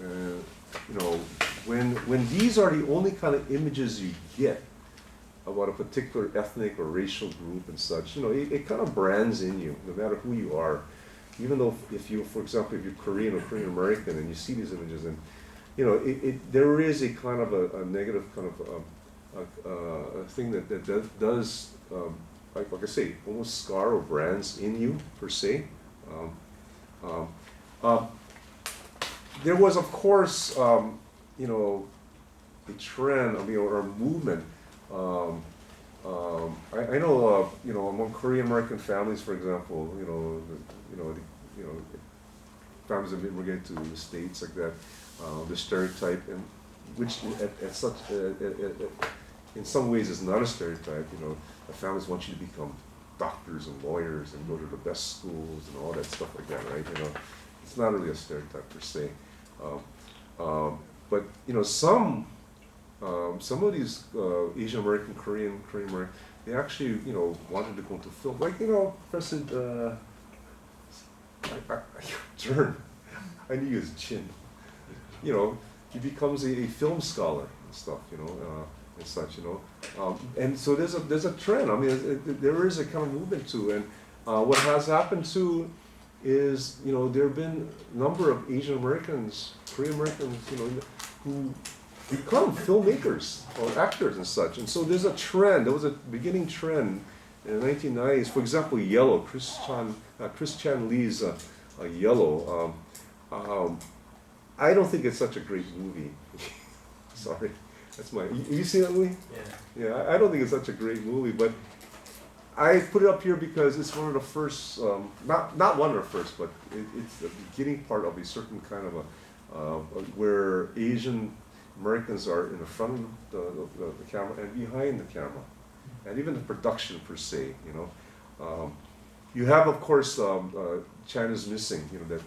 you know, when these are the only kind of images you get about a particular ethnic or racial group and such, you know, it kind of brands in you, no matter who you are. Even though if you, for example, if you're Korean or Korean American and you see these images, and, you know, there is a kind of a negative kind of a thing that does, like I say, almost scar or brands in you, per se. There was, of course, you know, a trend, I mean, or a movement. I know, you know, among Korean American families, for example, families that immigrate to the States like that, the stereotype, and which at such in some ways is not a stereotype. You know, the families want you to become doctors and lawyers and go to the best schools and all that stuff like that, right? You know, it's not really a stereotype per se. But you know, some of these Asian American, Korean American, they actually, you know, wanted to go into film. Like, you know, President Jern, I knew his chin. You know, he becomes a film scholar and stuff, you know, and such, you know. And so there's a trend. I mean, there is a kind of movement to, and what has happened too is, you know, there have been a number of Asian Americans, Korean Americans, you know, who become filmmakers or actors and such. And so there's a trend. There was a beginning trend in the 1990s. For example, Yellow, Chris Chan Lee's Yellow. I don't think it's such a great movie. Sorry, that's my. You seen that movie? Yeah. Yeah, I don't think it's such a great movie, but I put it up here because it's one of the first, not one of the first, but it's the beginning part of a certain kind of where Asian Americans are in the front of the camera and behind the camera, and even the production per se, you know. You have, of course, China's Missing, you know, that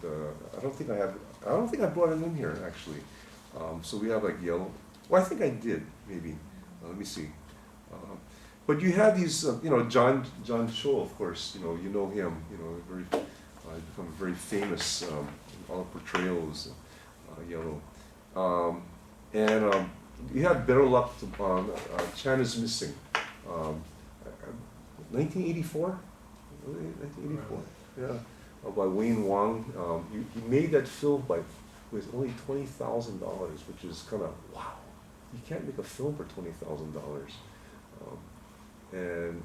I don't think I brought it in here actually. So we have like yellow. Well, I think I did maybe. Let me see. But you have these, you know, John Cho, of course. You know him. You know, very become very famous in all the portrayals. Yellow, and you had Better Luck. China's Missing. 1984. 1984. Yeah, by Wayne Wong. He made that film with only $20,000, which is kind of wow. You can't make a film for $20,000. And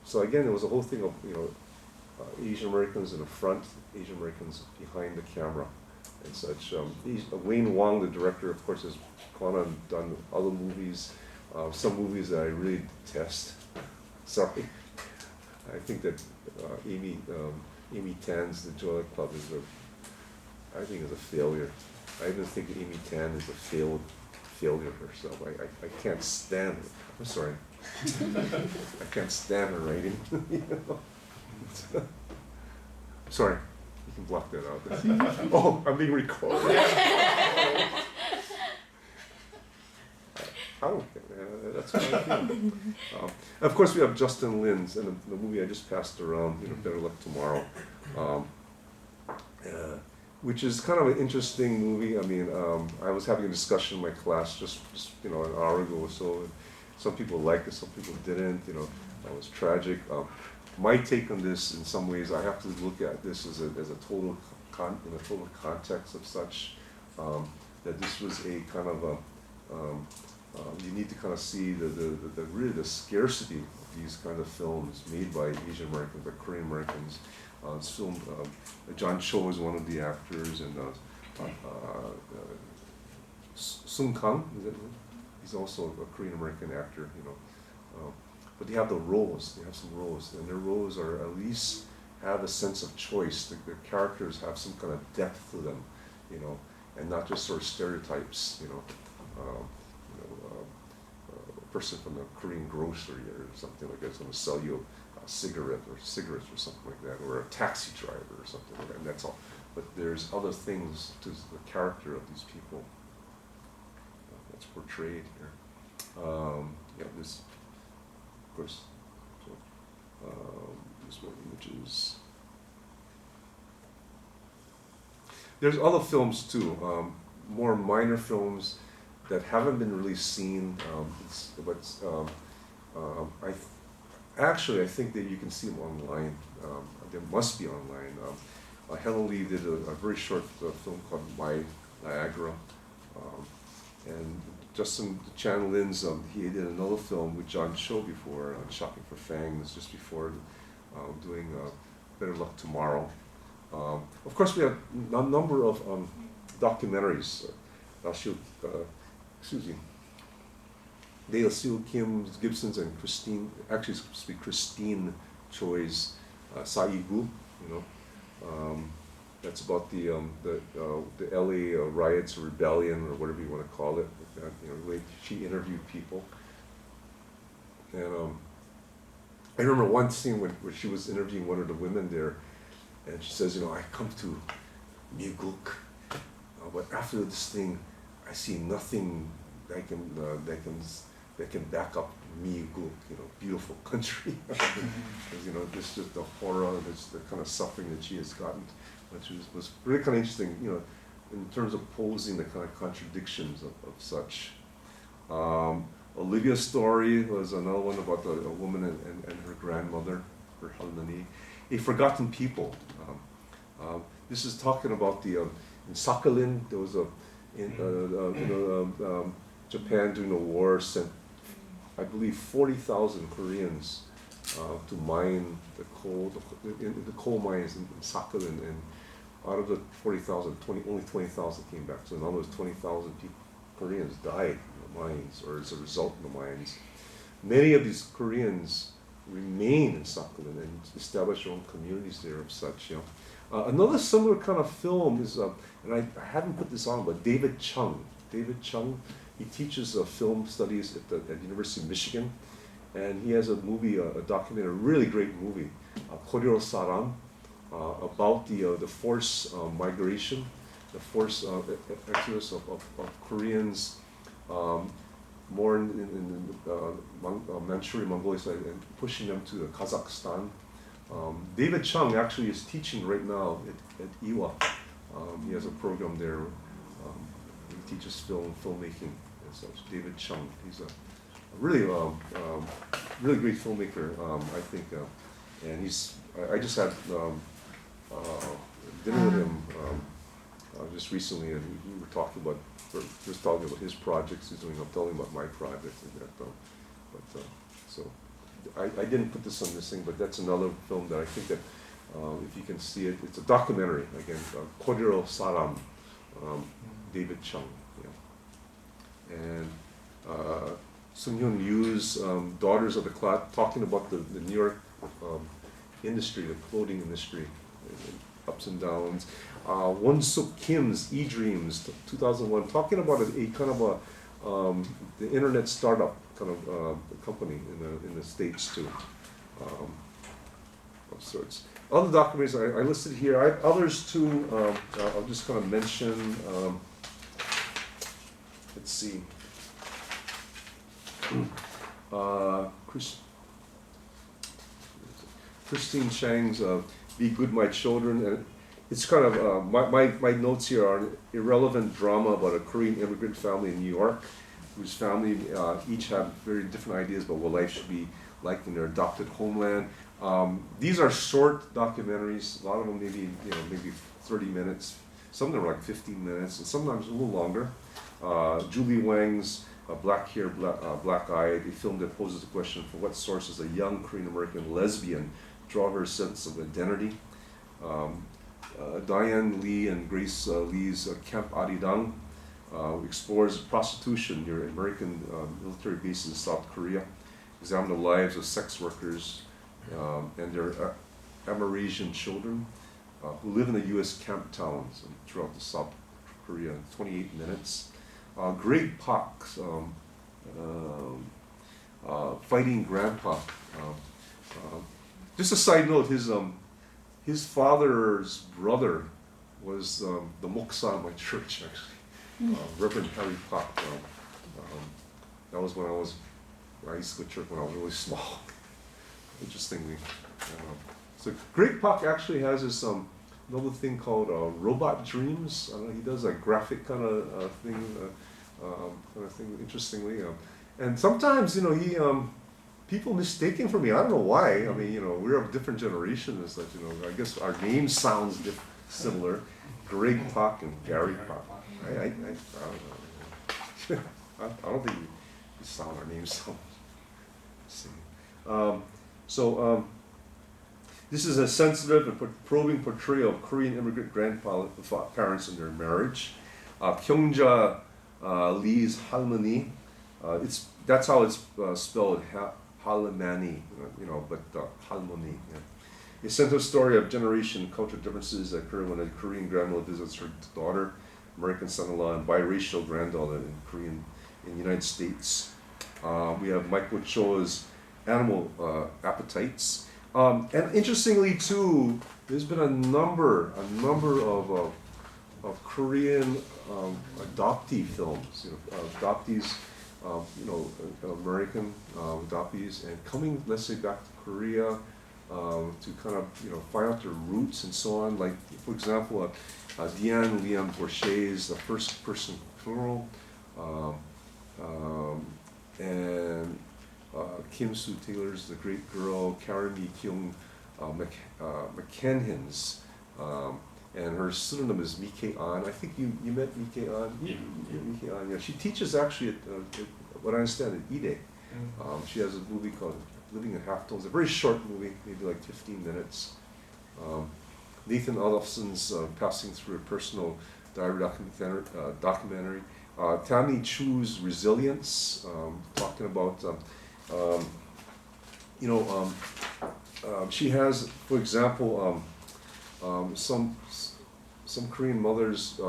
so again, it was a whole thing of, you know, Asian Americans in the front, Asian Americans behind the camera, and such. Wayne Wong, the director, of course, has gone on and done other movies. Some movies that I really detest. Sorry. I think that Amy Tan's The Joy Club is I think is a failure. I even think Amy Tan is a failure herself. I can't stand it. I'm sorry. I can't stand her writing. You know? Sorry, you can block that out. Oh, I'm being recorded. I don't care. That's what I feel. Of course, we have Justin Lin's and the movie I just passed around, you know, Better Luck Tomorrow, which is kind of an interesting movie. I mean, I was having a discussion in my class just you know, an hour ago or so. Some people liked it, some people didn't. You know, it was tragic. My take on this, in some ways, I have to look at this as a total in a total context of such that this was a kind of a. You need to kind of see really the scarcity of these kind of films made by Asian Americans, by Korean Americans. It's filmed. John Cho is one of the actors, and Sung Kang, he's also a Korean American actor. You know, but they have the roles. They have some roles, and their roles are at least have a sense of choice. The characters have some kind of depth to them, you know, and not just sort of stereotypes. You know. A person from a Korean grocery or something like that's going to sell you a cigarettes or something like that, or a taxi driver or something like that, and that's all. But there's other things to the character of these people that's portrayed here. Yeah, this, of course, so, this one images. There's other films too, more minor films that haven't been really seen, I think that you can see them online. They must be online. Helen Lee did a very short film called My Niagara, and Justin Chan Lin's, he did another film with John Cho before, Shopping for Fangs, just before doing Better Luck Tomorrow. Of course, we have a number of documentaries. Dale Seo Kim Gibson's and Christine Choi's Saigu, you know, that's about the LA riots or rebellion or whatever you want to call it. You know, really, she interviewed people, and I remember one scene where she was interviewing one of the women there, and she says, you know, I come to Miguk, but after this thing, I see nothing that can back up Miguk, you know, beautiful country. Because, you know, this is the horror, this the kind of suffering that she has gotten, which was really kind of interesting, you know, in terms of posing the kind of contradictions of such. Olivia's story was another one about a woman and her grandmother, her halmoni, a forgotten people. This is talking about the in Sakhalin. There was Japan during the war sent, I believe, 40,000 Koreans to mine the coal mines in Sakhalin, and out of the 40,000, only 20,000 came back. So in other words, 20,000 Koreans died in the mines, or as a result of the mines. Many of these Koreans remain in South Korea and establish their own communities there of such. Another similar kind of film is, and I haven't put this on, but David Chung. David Chung, he teaches film studies at the University of Michigan, and he has a movie, a documentary, a really great movie, Koryo Saram, about the forced migration, the forced exodus of Koreans, more in Manchuria, Mongolia side, and pushing them to Kazakhstan. David Chung actually is teaching right now at Iwa. He has a program there. He teaches filmmaking and such. David Chung, he's a really really great filmmaker, I think. And I just had dinner with him just recently, and we were talking about his projects he's doing. I'm telling about my projects and that. So I didn't put this on this thing, but that's another film that I think that if you can see it, it's a documentary again. Koryo Saram, David Chung, and Sung-hyun Yu's Daughters of the Cloth, talking about the New York industry, the clothing industry, and ups and downs. Won Suk Kim's E-Dreams, 2001, talking about a kind of the internet startup kind of company in the States too, of sorts. Other documentaries I listed here. I have others too. I'll just kind of mention. Let's see. Christine Chang's "Be Good, My Children," and it's kind of my notes here are an irrelevant drama about a Korean immigrant family in New York, whose family each have very different ideas about what life should be like in their adopted homeland. These are short documentaries. A lot of them maybe 30 minutes. Some of them are like 15 minutes, and sometimes a little longer. Julie Wang's "Black Hair, Black Eye." They filmed it poses the question: from what sources a young Korean American lesbian draw her sense of identity? Diane Lee and Grace Lee's "Camp Arirang" explores prostitution near American military bases in South Korea, examine the lives of sex workers and their Amerasian children who live in the U.S. camp towns throughout the South Korea in 28 minutes. Greg Pak's "Fighting Grandpa." Just a side note, his father's brother was the Moksa of my church, actually, Reverend Harry Pak. That was when I used to go to church when I was really small. Interestingly. So Greg Pak actually has this another thing called Robot Dreams. He does a graphic kind of thing, interestingly. And sometimes, he people mistake him for me. I don't know why. I mean, we're of different generations. That I guess our name sounds similar. Greg Pak and Gary Pak. I don't know. I don't think we sound our names so. So this is a sensitive and probing portrayal of Korean immigrant grandparents and their marriage. Kyungja Lee's "Halmoni." That's how it's spelled. Halmani, but Halmoni. Yeah. It centers a story of generation and cultural differences that occur when a Korean grandmother visits her daughter, American son-in-law, and biracial granddaughter in the United States. We have Michael Cho's "Animal Appetites," and interestingly too, there's been a number of Korean adoptee films. Adoptees. American adoptees and coming, let's say, back to Korea to kind of find out their roots and so on. Like, for example, Deanne Liam Borchet's "The First Person Plural," and Kim Soo Taylor's "The Great Girl," Karen Mi Kyung McKenhen's, and her pseudonym is Mike An. I think you met Mike An. Mike An. Yeah, she teaches actually at what I understand at Ide. She has a movie called "Living in Half Tones." A very short movie, maybe like 15 minutes. Nathan Olofsson's "Passing Through a Personal Diary" documentary. Tammy Chu's "Resilience," talking about you know, she has, for example, some Korean mothers,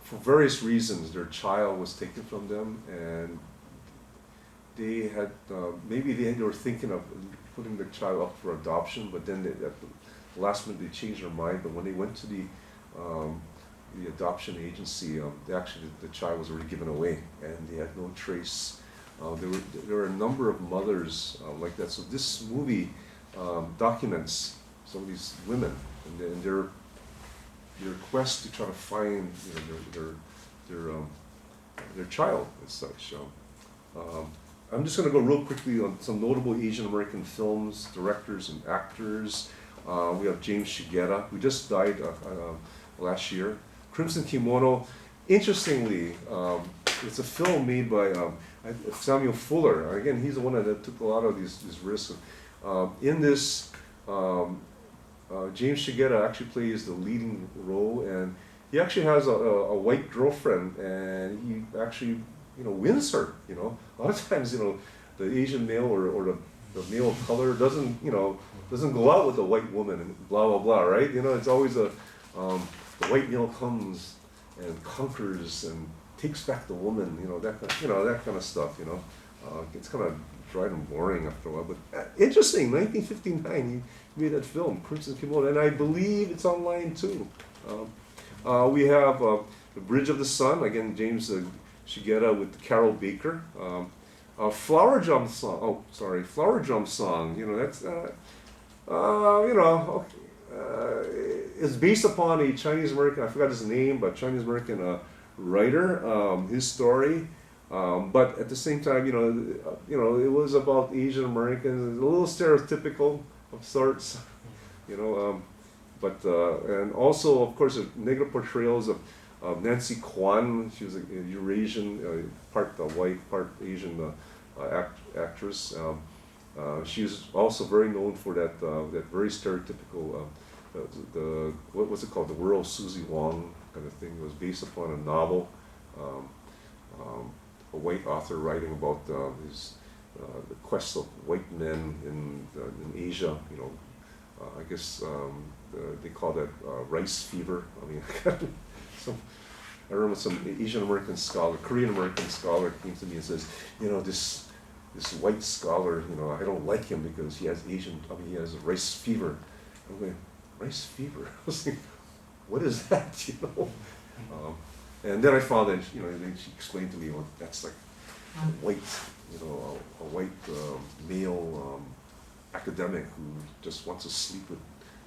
for various reasons, their child was taken from them, and they had maybe they were thinking of putting the child up for adoption, but then at the last minute they changed their mind. But when they went to the adoption agency, the child was already given away, and they had no trace. There were a number of mothers like that. So this movie documents some of these women and their quest to try to find, you know, their child as such. I'm just going to go real quickly on some notable Asian American films, directors, and actors. We have James Shigeta, who just died last year. Crimson Kimono. Interestingly, it's a film made by Samuel Fuller. Again, he's the one that took a lot of these risks. In this, James Shigeta actually plays the leading role, and he actually has a white girlfriend, and he actually, you know, wins her. You know, a lot of times, you know, the Asian male or the male of color doesn't go out with a white woman and blah blah blah, right? You know, it's always the white male comes and conquers and takes back the woman. You know, that kind of stuff. You know, it's kind of dry and boring after a while. But interesting, 1959, he made that film, Crimson Kimono, and I believe it's online too. We have The Bridge of the Sun, again, James Shigeta with Carol Baker. Flower Drum Song, Flower Drum Song, you know, that's, you know, it's based upon a Chinese American, I forgot his name, but Chinese American writer, his story. But at the same time, you know, it was about Asian Americans, a little stereotypical of sorts, you know. And also, of course, negative portrayals of Nancy Kwan. She was a Eurasian, part white, part Asian actress. She was also very known for that very stereotypical, what was it called, The World of Susie Wong kind of thing. It was based upon a novel, a white author writing about the quest of white men in Asia. You know, I guess they call that rice fever. I mean, so I remember some Asian American scholar, Korean American scholar came to me and says, you know, this white scholar, you know, I don't like him because he has he has rice fever. I'm going, rice fever? I was like, what is that, you know? And then I found that, you know, then she explained to me, well, that's like a white, you know, a white male academic who just wants to sleep with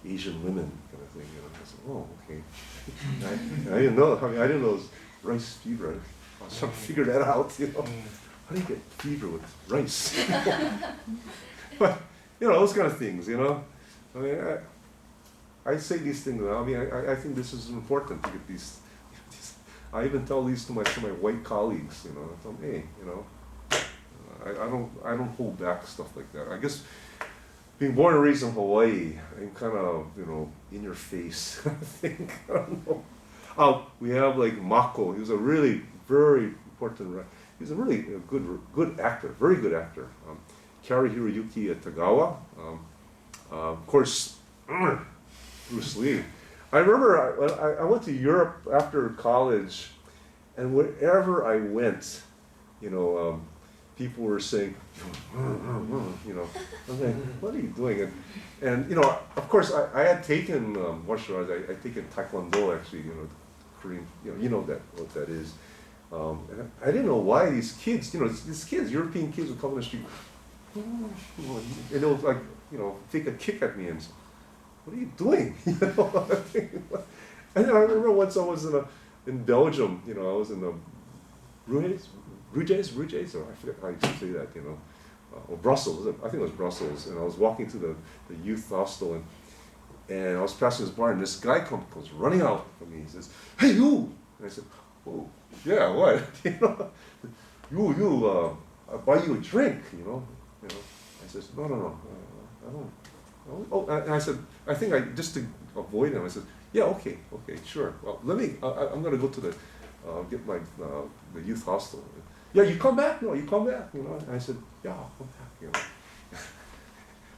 Asian women, kind of thing. You know, I said, oh, okay. I didn't know. I mean, I didn't know it was rice fever. I was trying to figure that out. You know, how do you get fever with rice? But you know, those kind of things. You know, I mean, I say these things. I mean, I think this is important to get these. I even tell these to my white colleagues. You know, I tell them, hey, you know, I don't hold back stuff like that. I guess. Being born and raised in Hawaii, I'm kind of, you know, in your face, I think. I don't know. We have like Mako. He was a really very important. He's a really good actor, very good actor. Kari Hiroyuki Tagawa. Of course, Bruce Lee. I remember I went to Europe after college, and wherever I went, you know. People were saying, you know, I'm like, what are you doing? And you know, of course, I had taken martial arts. I taken Taekwondo actually, you know, Korean, you know that what that is. And I didn't know why these kids, you know, these kids, European kids would come on the street, and they'll like, you know, take a kick at me and say, what are you doing? You know, and I remember once I was in Belgium, you know, I was in the Bruges, or I forget how you say that, you know, or Brussels, I think it was Brussels, and I was walking to the youth hostel, and I was passing this bar, and this guy comes running out from me, he says, hey, you! And I said, oh, yeah, what? You know, I'll buy you a drink, you know. I said, no, I don't. Oh, and I said, I think just to avoid him, I said, yeah, okay, sure. Well, I'm going to go to get my the youth hostel. yeah, you come back, no, you come back, you know. And I said, yeah, I'll come back, you know.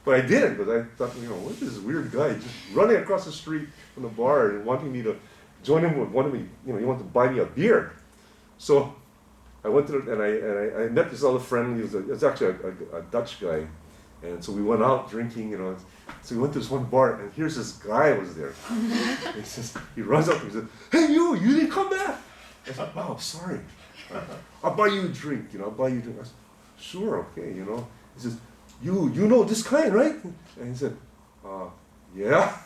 But I didn't, because I thought, you know, what is this weird guy just running across the street from the bar and wanting me to join him with one of me, you know, he wanted to buy me a beer. So I went to and I met this other friend. He was actually a Dutch guy, and so we went out drinking, you know. So we went to this one bar, and here's this guy was there. He says, he runs up and he says, "Hey, you didn't come back." I said, "Oh, sorry. I'll buy you a drink, you know. I'll buy you a drink." I said, "Sure, okay, you know." He says, "You know this guy, right?" And he said, "Yeah."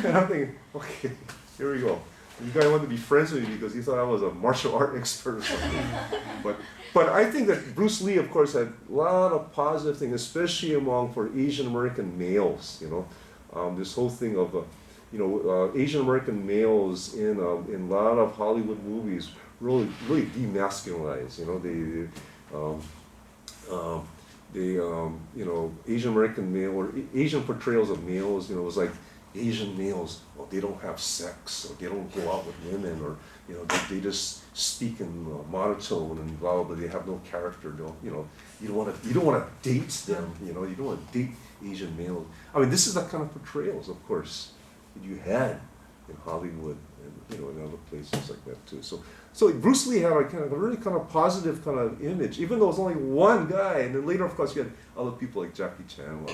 And I'm thinking, okay, here we go. The guy wanted to be friends with me because he thought I was a martial art expert or something. But I think that Bruce Lee, of course, had a lot of positive things, especially among for Asian American males. You know, this whole thing of Asian American males in a lot of Hollywood movies really demasculinized. You know, Asian American male or Asian portrayals of males, you know, was like Asian males, well, they don't have sex, or they don't go out with women, or you know, they just speak in monotone and blah blah blah. They have no character. No, you know, you don't want to date them. You know, you don't want to date Asian males. I mean, this is the kind of portrayals, of course, that you had in Hollywood and you know in other places like that too. So Bruce Lee had a really kind of positive kind of image, even though it was only one guy. And then later, of course, you had other people like Jackie Chan.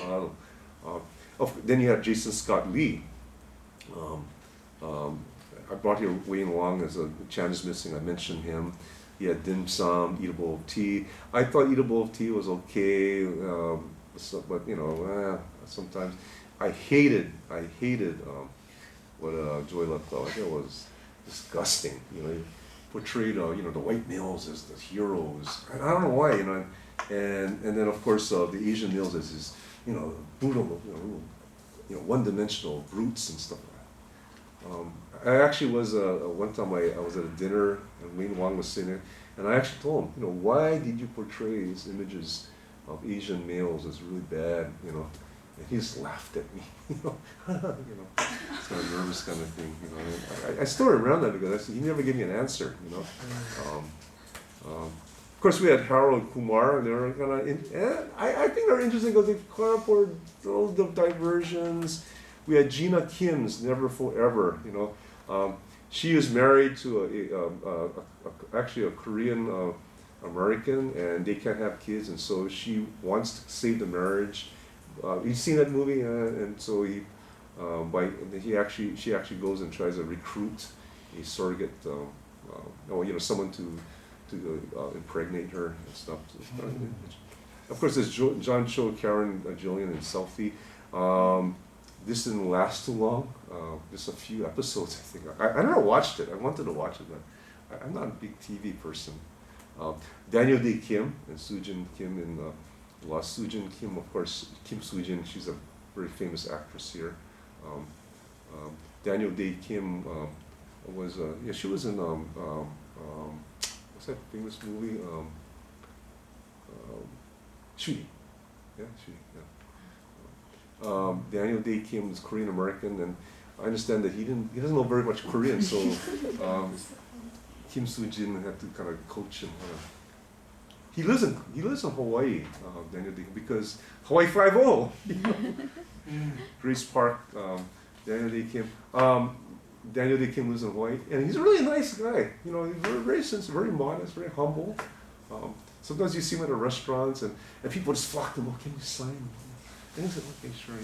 Then you had Jason Scott Lee. I brought here Wayne Wong as a Chan is missing. I mentioned him. He had dim sum, eat a bowl of tea. I thought eat a bowl of tea was okay, but you know, sometimes I hated what Joy Luck thought. I think it was disgusting. You know, he portrayed the white males as the heroes. And I don't know why. You know, and then of course the Asian males as this brutal, one-dimensional brutes and stuff like that. I actually was one time I was at a dinner and Wayne Wong was sitting there, and I actually told him, why did you portray these images of Asian males as really bad, And he just laughed at me, it's kind of nervous kind of thing, I still remember that because he never gave me an answer, Of course, we had Harold and Kumar, and they were kind of, I think they're interesting because they kind of poured all the diversions. We had Gina Kim's Never Forever, she is married to actually a Korean American, and they can't have kids, and so she wants to save the marriage. You've seen that movie, and so she actually goes and tries to recruit a surrogate, someone to impregnate her and stuff. Of course, there's John Cho, Karen Jillian, and Selfie. This didn't last too long. Just a few episodes, I think. I never watched it. I wanted to watch it, but I'm not a big TV person. Daniel Dae Kim and Soo-jin Kim in Lost. Soo-jin Kim, of course, Kim Soo-jin, she's a very famous actress here. Daniel Dae Kim she was in what's that famous movie? Shuri. Yeah, Shuri. Yeah. Daniel Dae Kim is Korean American, and I understand that he doesn't know very much Korean, so Kim Soo-jin had to kind of coach him. He lives in Hawaii, Daniel Dae Kim, because Hawaii 5-0. Grace Park, Daniel Dae Kim. Daniel Dae Kim lives in Hawaii, and he's a really nice guy. He's very sensitive, very modest, very humble. Sometimes you see him at the restaurants, and people just flock to him. Oh, can you sign? And he said, okay, sure,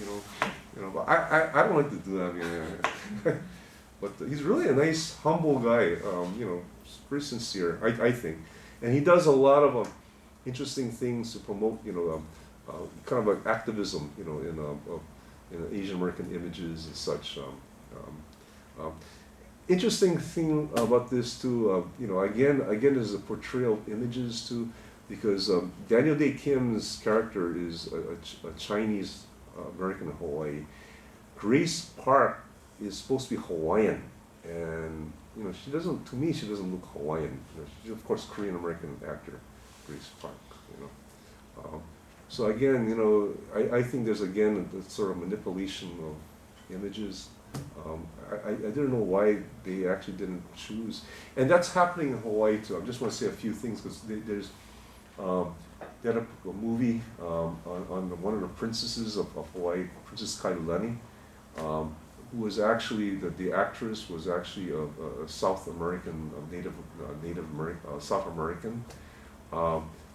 But I don't like to do that. But he's really a nice, humble guy. Very sincere, I think, and he does a lot of interesting things to promote, kind of like activism, in Asian American images and such. Interesting thing about this too, again, there's a portrayal of images too, because Daniel Dae Kim's character is a Chinese American in Hawaii. Grace Park is supposed to be Hawaiian, and she doesn't look Hawaiian. She's of course Korean American actor, Grace Park. So again, I think there's again a sort of manipulation of images. I didn't know why they actually didn't choose, and that's happening in Hawaii too. I just want to say a few things because there's they had a movie on one of the princesses of Hawaii, Princess Kailani, who was actually the actress was actually a South American, South American.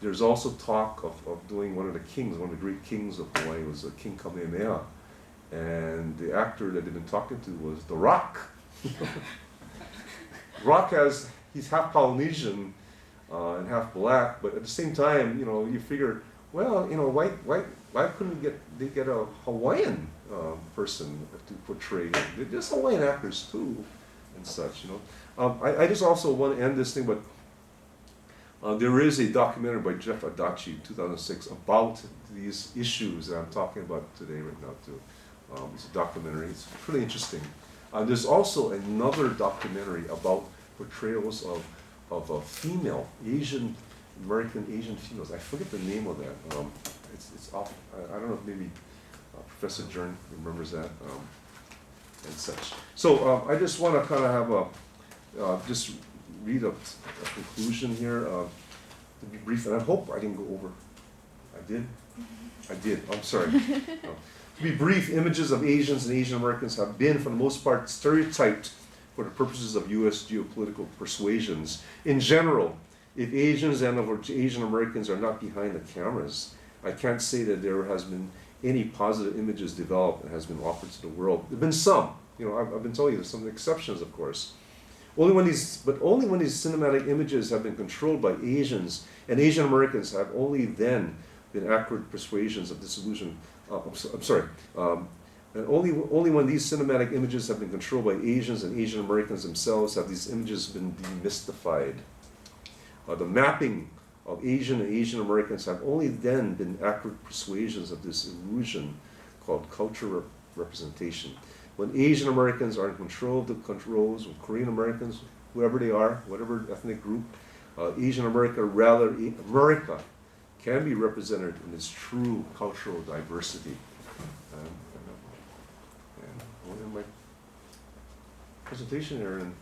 There's also talk of doing one of the kings, one of the great kings of Hawaii was King Kamehameha. And the actor that they've been talking to was The Rock. Rock he's half Polynesian and half black, but at the same time, you figure, well, why couldn't they get a Hawaiian person to portray him? There's Hawaiian actors too, and such, I just also want to end this thing, but there is a documentary by Jeff Adachi, 2006, about these issues that I'm talking about today right now too. It's a documentary. It's pretty interesting. There's also another documentary about portrayals of female Asian females. I forget the name of that. It's off. I don't know if maybe Professor Jern remembers that and such. So I just want to kind of have just read a conclusion here to be brief, and I hope I didn't go over. I did. I'm sorry. To be brief, images of Asians and Asian Americans have been, for the most part, stereotyped for the purposes of U.S. geopolitical persuasions. In general, if Asians and Asian Americans are not behind the cameras, I can't say that there has been any positive images developed and has been offered to the world. There have been some. I've been telling you there's some exceptions, of course. Only when these cinematic images have been controlled by Asians and Asian Americans have only then been accurate persuasions of disillusion. And only when these cinematic images have been controlled by Asians and Asian Americans themselves have these images been demystified. The mapping of Asian and Asian Americans have only then been accurate persuasions of this illusion called cultural representation. When Asian Americans are in control of the controls of Korean Americans, whoever they are, whatever ethnic group, Asian America, rather America, can be represented in its true cultural diversity. And I'll end my presentation here. And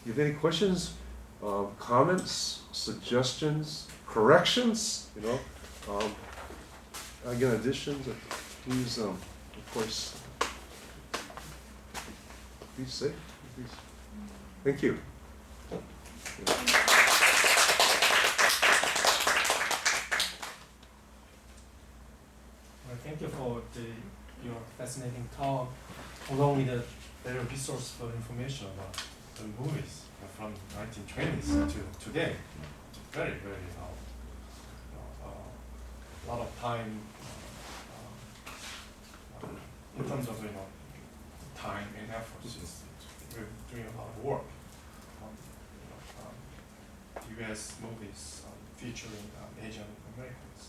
if you have any questions, comments, suggestions, corrections, again, additions, please, of course, please say. Please. Thank you. Thank you for your fascinating talk, along with a very resourceful information about the movies from 1920s to today. Very, very a lot of time in terms of time and efforts. We're doing a lot of work on U.S. movies featuring Asian Americans.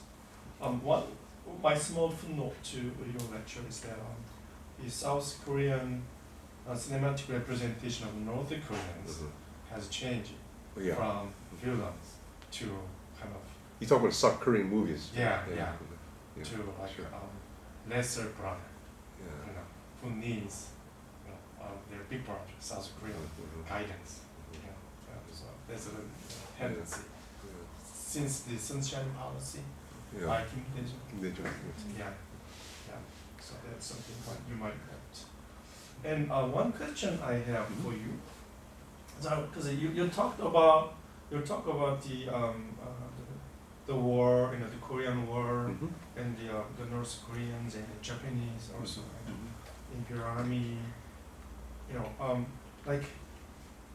My small footnote to your lecture is that the South Korean cinematic representation of North Koreans has changed from villains to kind of. You talk about South Korean movies. Yeah. To like sure. Lesser brother, who needs their big brother, South Korean guidance. So there's a tendency since the Sunshine Policy. By Kim Dae-jung. Yeah. So that's something you might want. And one question I have for you, because you talked about the war, the Korean War, and the North Koreans and the Japanese also, Imperial Army.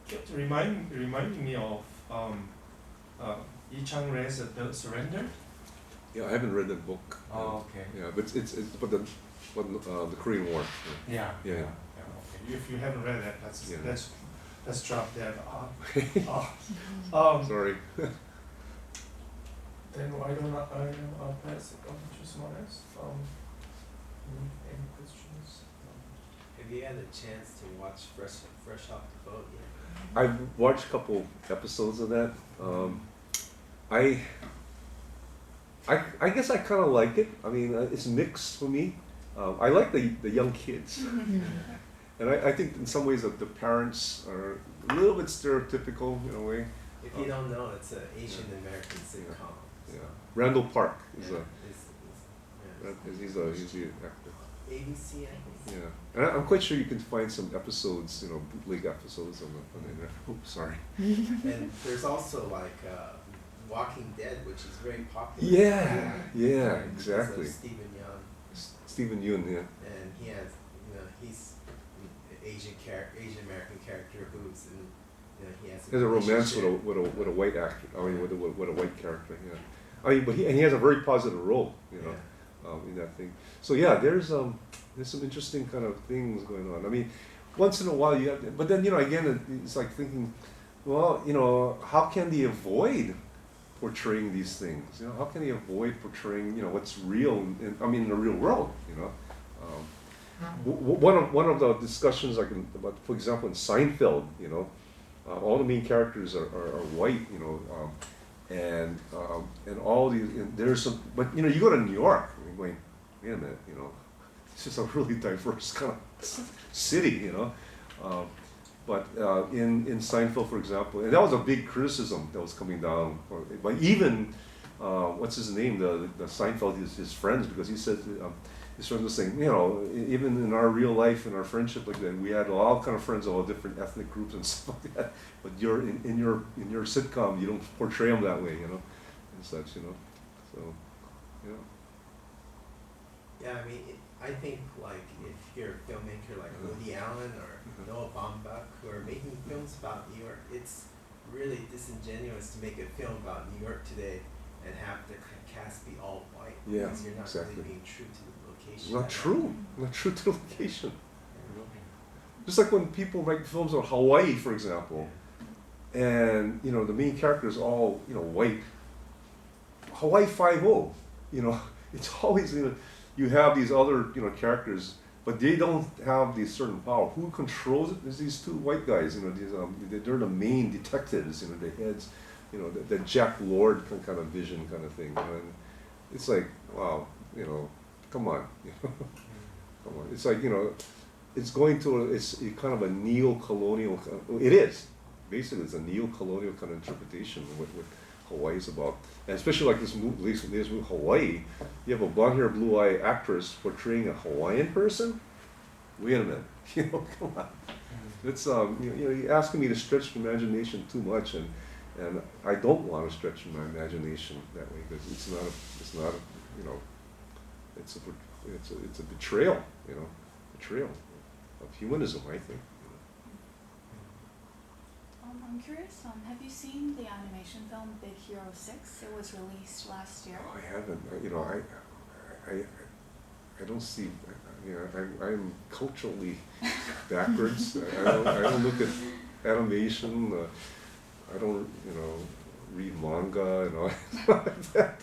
Kept reminding me of Lee Chang-rae's The Surrender. Yeah, I haven't read that book. Oh, okay. Yeah, but it's about the Korean War. Yeah. Okay. If you haven't read that, let's drop that. Sorry. Then I'll pass it on to someone else. Any questions? Have you had a chance to watch Fresh Off the Boat yet? I've watched a couple episodes of that. I guess I kind of like it. I mean, it's mixed for me. I like the young kids. And I think in some ways that the parents are a little bit stereotypical in a way. If you don't know, it's an Asian American sitcom. Yeah. Randall Park is Yeah, he's the actor. ABC, I think. Yeah, and I'm quite sure you can find some episodes, bootleg episodes on the internet. Oops, sorry. And there's also like Walking Dead, which is very popular. Yeah, And exactly. so Stephen Young, Stephen Yeun, yeah. and he has, he's an Asian American character who's in, he has He has a romance relationship. with a white actor. I mean, with a white character. Yeah. I mean, but he has a very positive role, in that thing. So yeah, there's some interesting kind of things going on. I mean, once in a while you have, but then again it's like thinking, well, how can they avoid portraying these things? How can they avoid portraying what's real in the real world? One of the discussions about, for example, in Seinfeld, all the main characters are white, and all these, there's some, but you go to New York and you're going, wait a minute, this is a really diverse kind of city, but in Seinfeld, for example, and that was a big criticism that was coming down, but even what's his name, the Seinfeld, his friends, because he said his friends were saying, even in our real life, in our friendship like that, we had all kind of friends of all different ethnic groups and stuff like that. But in your sitcom, you don't portray them that way, and such, So, Yeah, I mean, I think like if you're a filmmaker like Woody Allen or Noah Baumbach who are making films about New York, it's really disingenuous to make a film about New York today and have the cast be all white. Yeah, because you're not exactly. really being true to the location. not at true, all. not true to the location. Just like when people make films on Hawaii, for example, and the main character is all white. Hawaii 5-0, it's always you have these other characters, but they don't have this certain power. Who controls it is these two white guys. They're the main detectives. The heads. The Jack Lord kind of vision kind of thing. And it's like, wow, come on, come on. It's like it's going to it's kind of a neo-colonial. It is basically it's a neo-colonial kind of interpretation of what Hawaii is about, and especially like this movie, Hawaii. You have a blonde-haired, blue-eyed actress portraying a Hawaiian person. Wait a minute, come on. It's you're asking me to stretch my imagination too much, and I don't want to stretch my imagination that way because it's a betrayal, betrayal of humanism, I think. I'm curious, have you seen the animation film Big Hero 6? It was released last year. Oh, I haven't. I don't see. I'm culturally backwards. I don't look at animation. I don't, read manga and all like that,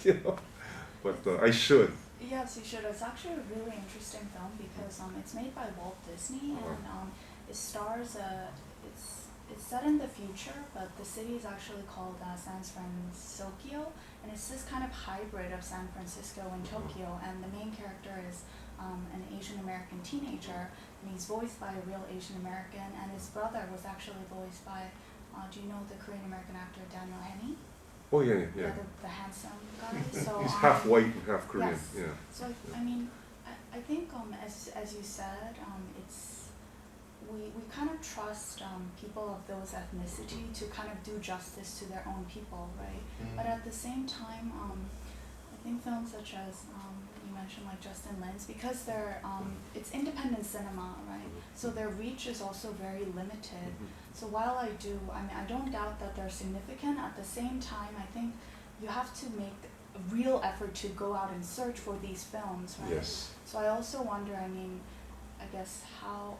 But I should. Yes, you should. It's actually a really interesting film because it's made by Walt Disney and it stars it's set in the future, but the city is actually called San Francisco, and it's this kind of hybrid of San Francisco and Tokyo, and the main character is an Asian American teenager, and he's voiced by a real Asian American, and his brother was actually voiced by, do you know the Korean American actor Daniel Henney? Oh yeah. The handsome guy. So he's half white and half Korean. yes. Yeah. So I think as you said, it's we kind of trust people of those ethnicity to kind of do justice to their own people, right? Mm-hmm. But at the same time, I think films such as you mentioned, like Justin Lin's, because they're it's independent cinema, right? So their reach is also very limited. So while I don't doubt that they're significant. At the same time, I think you have to make a real effort to go out and search for these films, right? Yes. So I also wonder, I guess how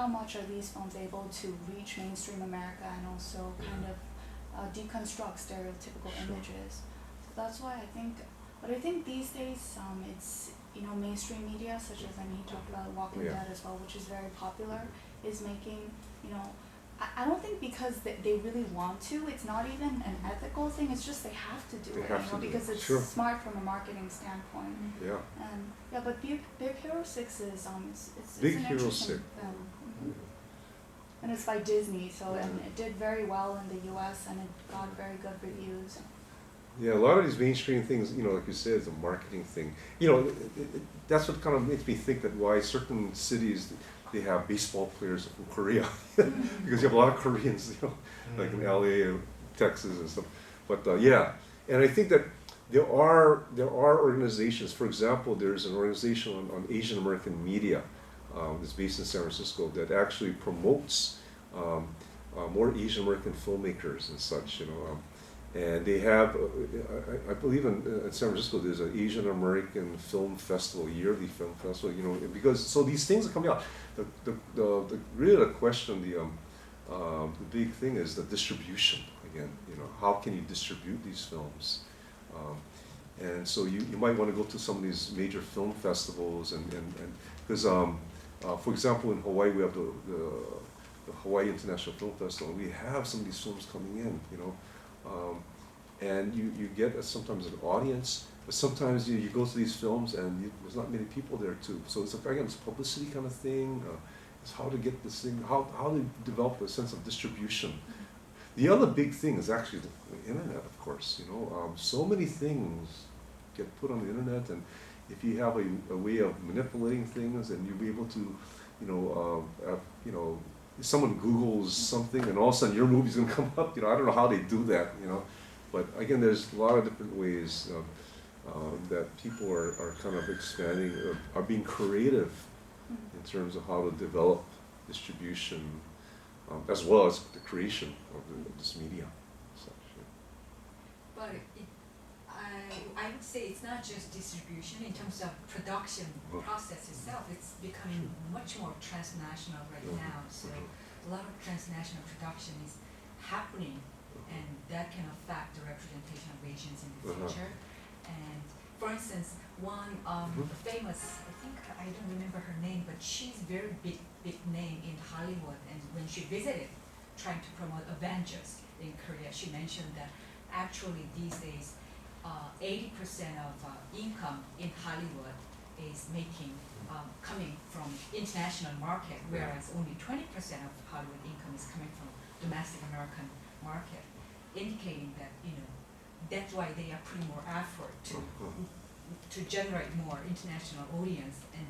much are these films able to reach mainstream America and also kind of deconstruct stereotypical images? So that's why I think these days it's mainstream media such as he talked about Walking Dead as well, which is very popular, is making I don't think because they really want to. It's not even an ethical thing. It's just they have to do They it, have you to know, do it. because it's Sure. smart from a marketing standpoint. Yeah. And yeah, but Big Hero 6 is it's Big an Hero interesting 6. film. And it's by Disney, so and it did very well in the U.S. and it got very good reviews. Yeah, a lot of these mainstream things, you know, like you said, it's a marketing thing. You know, that's what kind of makes me think that why certain cities, they have baseball players from Korea. Because you have a lot of Koreans, you know, like in LA and Texas and stuff. But yeah, and I think that there are organizations. For example, there's an organization on Asian American media that's based in San Francisco that actually promotes more Asian American filmmakers and such, you know. And they have, I believe in San Francisco, there's an Asian American Film Festival, yearly film festival, you know, because, so these things are coming out. Really the question, the big thing is the distribution, again, you know, how can you distribute these films? And so you might want to go to some of these major film festivals and because, for example, in Hawaii, we have the Hawaii International Film Festival, and we have some of these films coming in, you know. And you get sometimes an audience, but sometimes you go to these films and there's not many people there too. So it's like, again, it's a publicity kind of thing. It's how to get this thing, how to develop a sense of distribution. The other big thing is actually the internet, of course. You know, so many things get put on the internet, and if you have a way of manipulating things, and you'll be able to, you know, someone Googles something and all of a sudden your movie's gonna come up, you know, I don't know how they do that, you know, but again, there's a lot of different ways that people are kind of expanding, are being creative in terms of how to develop distribution, as well as the creation of this media. Such, yeah. But I would say it's not just distribution in terms of production process itself. It's becoming much more transnational right now. So a lot of transnational production is happening, and that can affect the representation of Asians in the future. And for instance, one famous, I think I don't remember her name, but she's very big name in Hollywood. And when she visited, trying to promote Avengers in Korea, she mentioned that actually these days 80% of income in Hollywood is coming from international market, whereas only 20% of Hollywood income is coming from domestic American market, indicating that, you know, that's why they are putting more effort to generate more international audience. And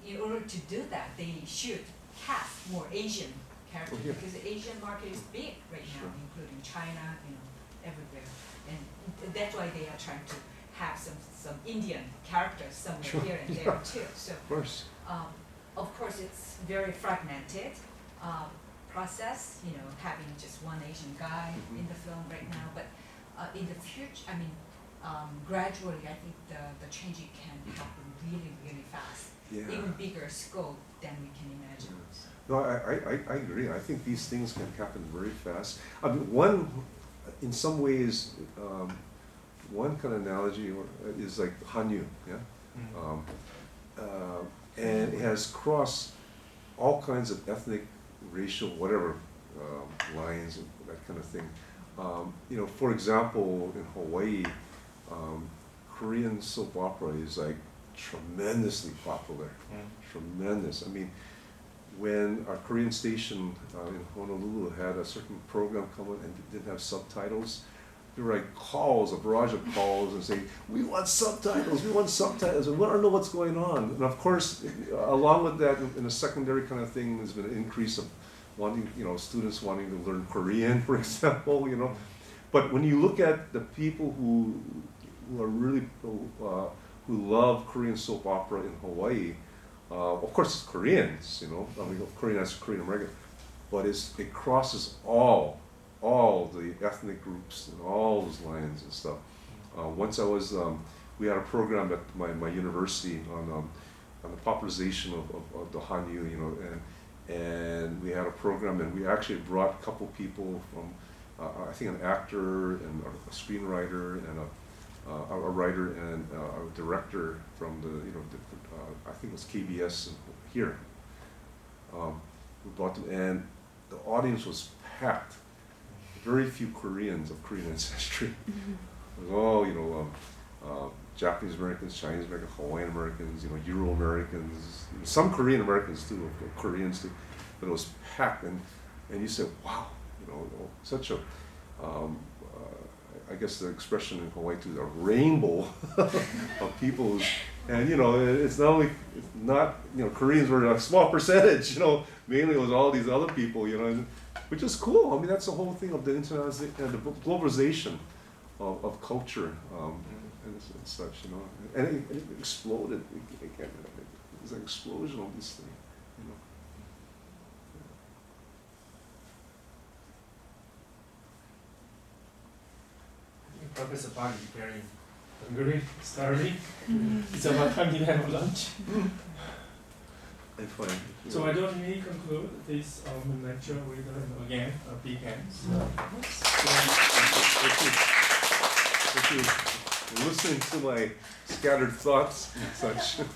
in order to do that, they should cast more Asian characters, because the Asian market is big right now, including China, you know, everywhere. And that's why they are trying to have some Indian characters somewhere here and there too. So of course it's very fragmented process, you know, having just one Asian guy in the film right now. But in the future, I mean, gradually, I think the changing can happen really, really fast. Even bigger scope than we can imagine. No, I agree. I think these things can happen very fast. I mean, in some ways, one kind of analogy is like Hanyu, and it has crossed all kinds of ethnic, racial, whatever lines and that kind of thing. You know, for example, in Hawaii, Korean soap opera is like tremendously popular, tremendous. I mean, when our Korean station in Honolulu had a certain program come on and didn't have subtitles, there were like calls, a barrage of calls, and saying, "We want subtitles, we want subtitles, and we don't know what's going on." And of course, along with that, in a secondary kind of thing, there's been an increase of wanting, you know, students wanting to learn Korean, for example, you know. But when you look at the people who are really who love Korean soap opera in Hawaii, of course it's Koreans, you know. I mean, Korean as Korean American, but it crosses all the ethnic groups and all those lines and stuff. Once I was, we had a program at my university on the popularization of the Hanyu, you know, and we had a program, and we actually brought a couple people from, I think an actor and a screenwriter and a writer and a director from the, you know, I think it was KBS here. We brought them, and the audience was packed. Very few Koreans of Korean ancestry. It was all, you know, Japanese Americans, Chinese Americans, Hawaiian Americans, you know, Euro Americans, some Korean Americans too, Koreans too, but it was packed, and you said, wow, you know, such a, I guess the expression in Hawaii too, a rainbow of people, and you know, it's not only, it's not, you know, Koreans were a small percentage, you know, mainly it was all these other people, you know, which is cool. I mean, that's the whole thing of the internationalization, the globalization of culture. And such, you know, and it exploded. It was an explosion of this thing, you know. Professor Park is very hungry, starving. It's about time to have lunch. And fine. So I don't really conclude this lecture with again a big hands. Thank you for listening to my scattered thoughts and such.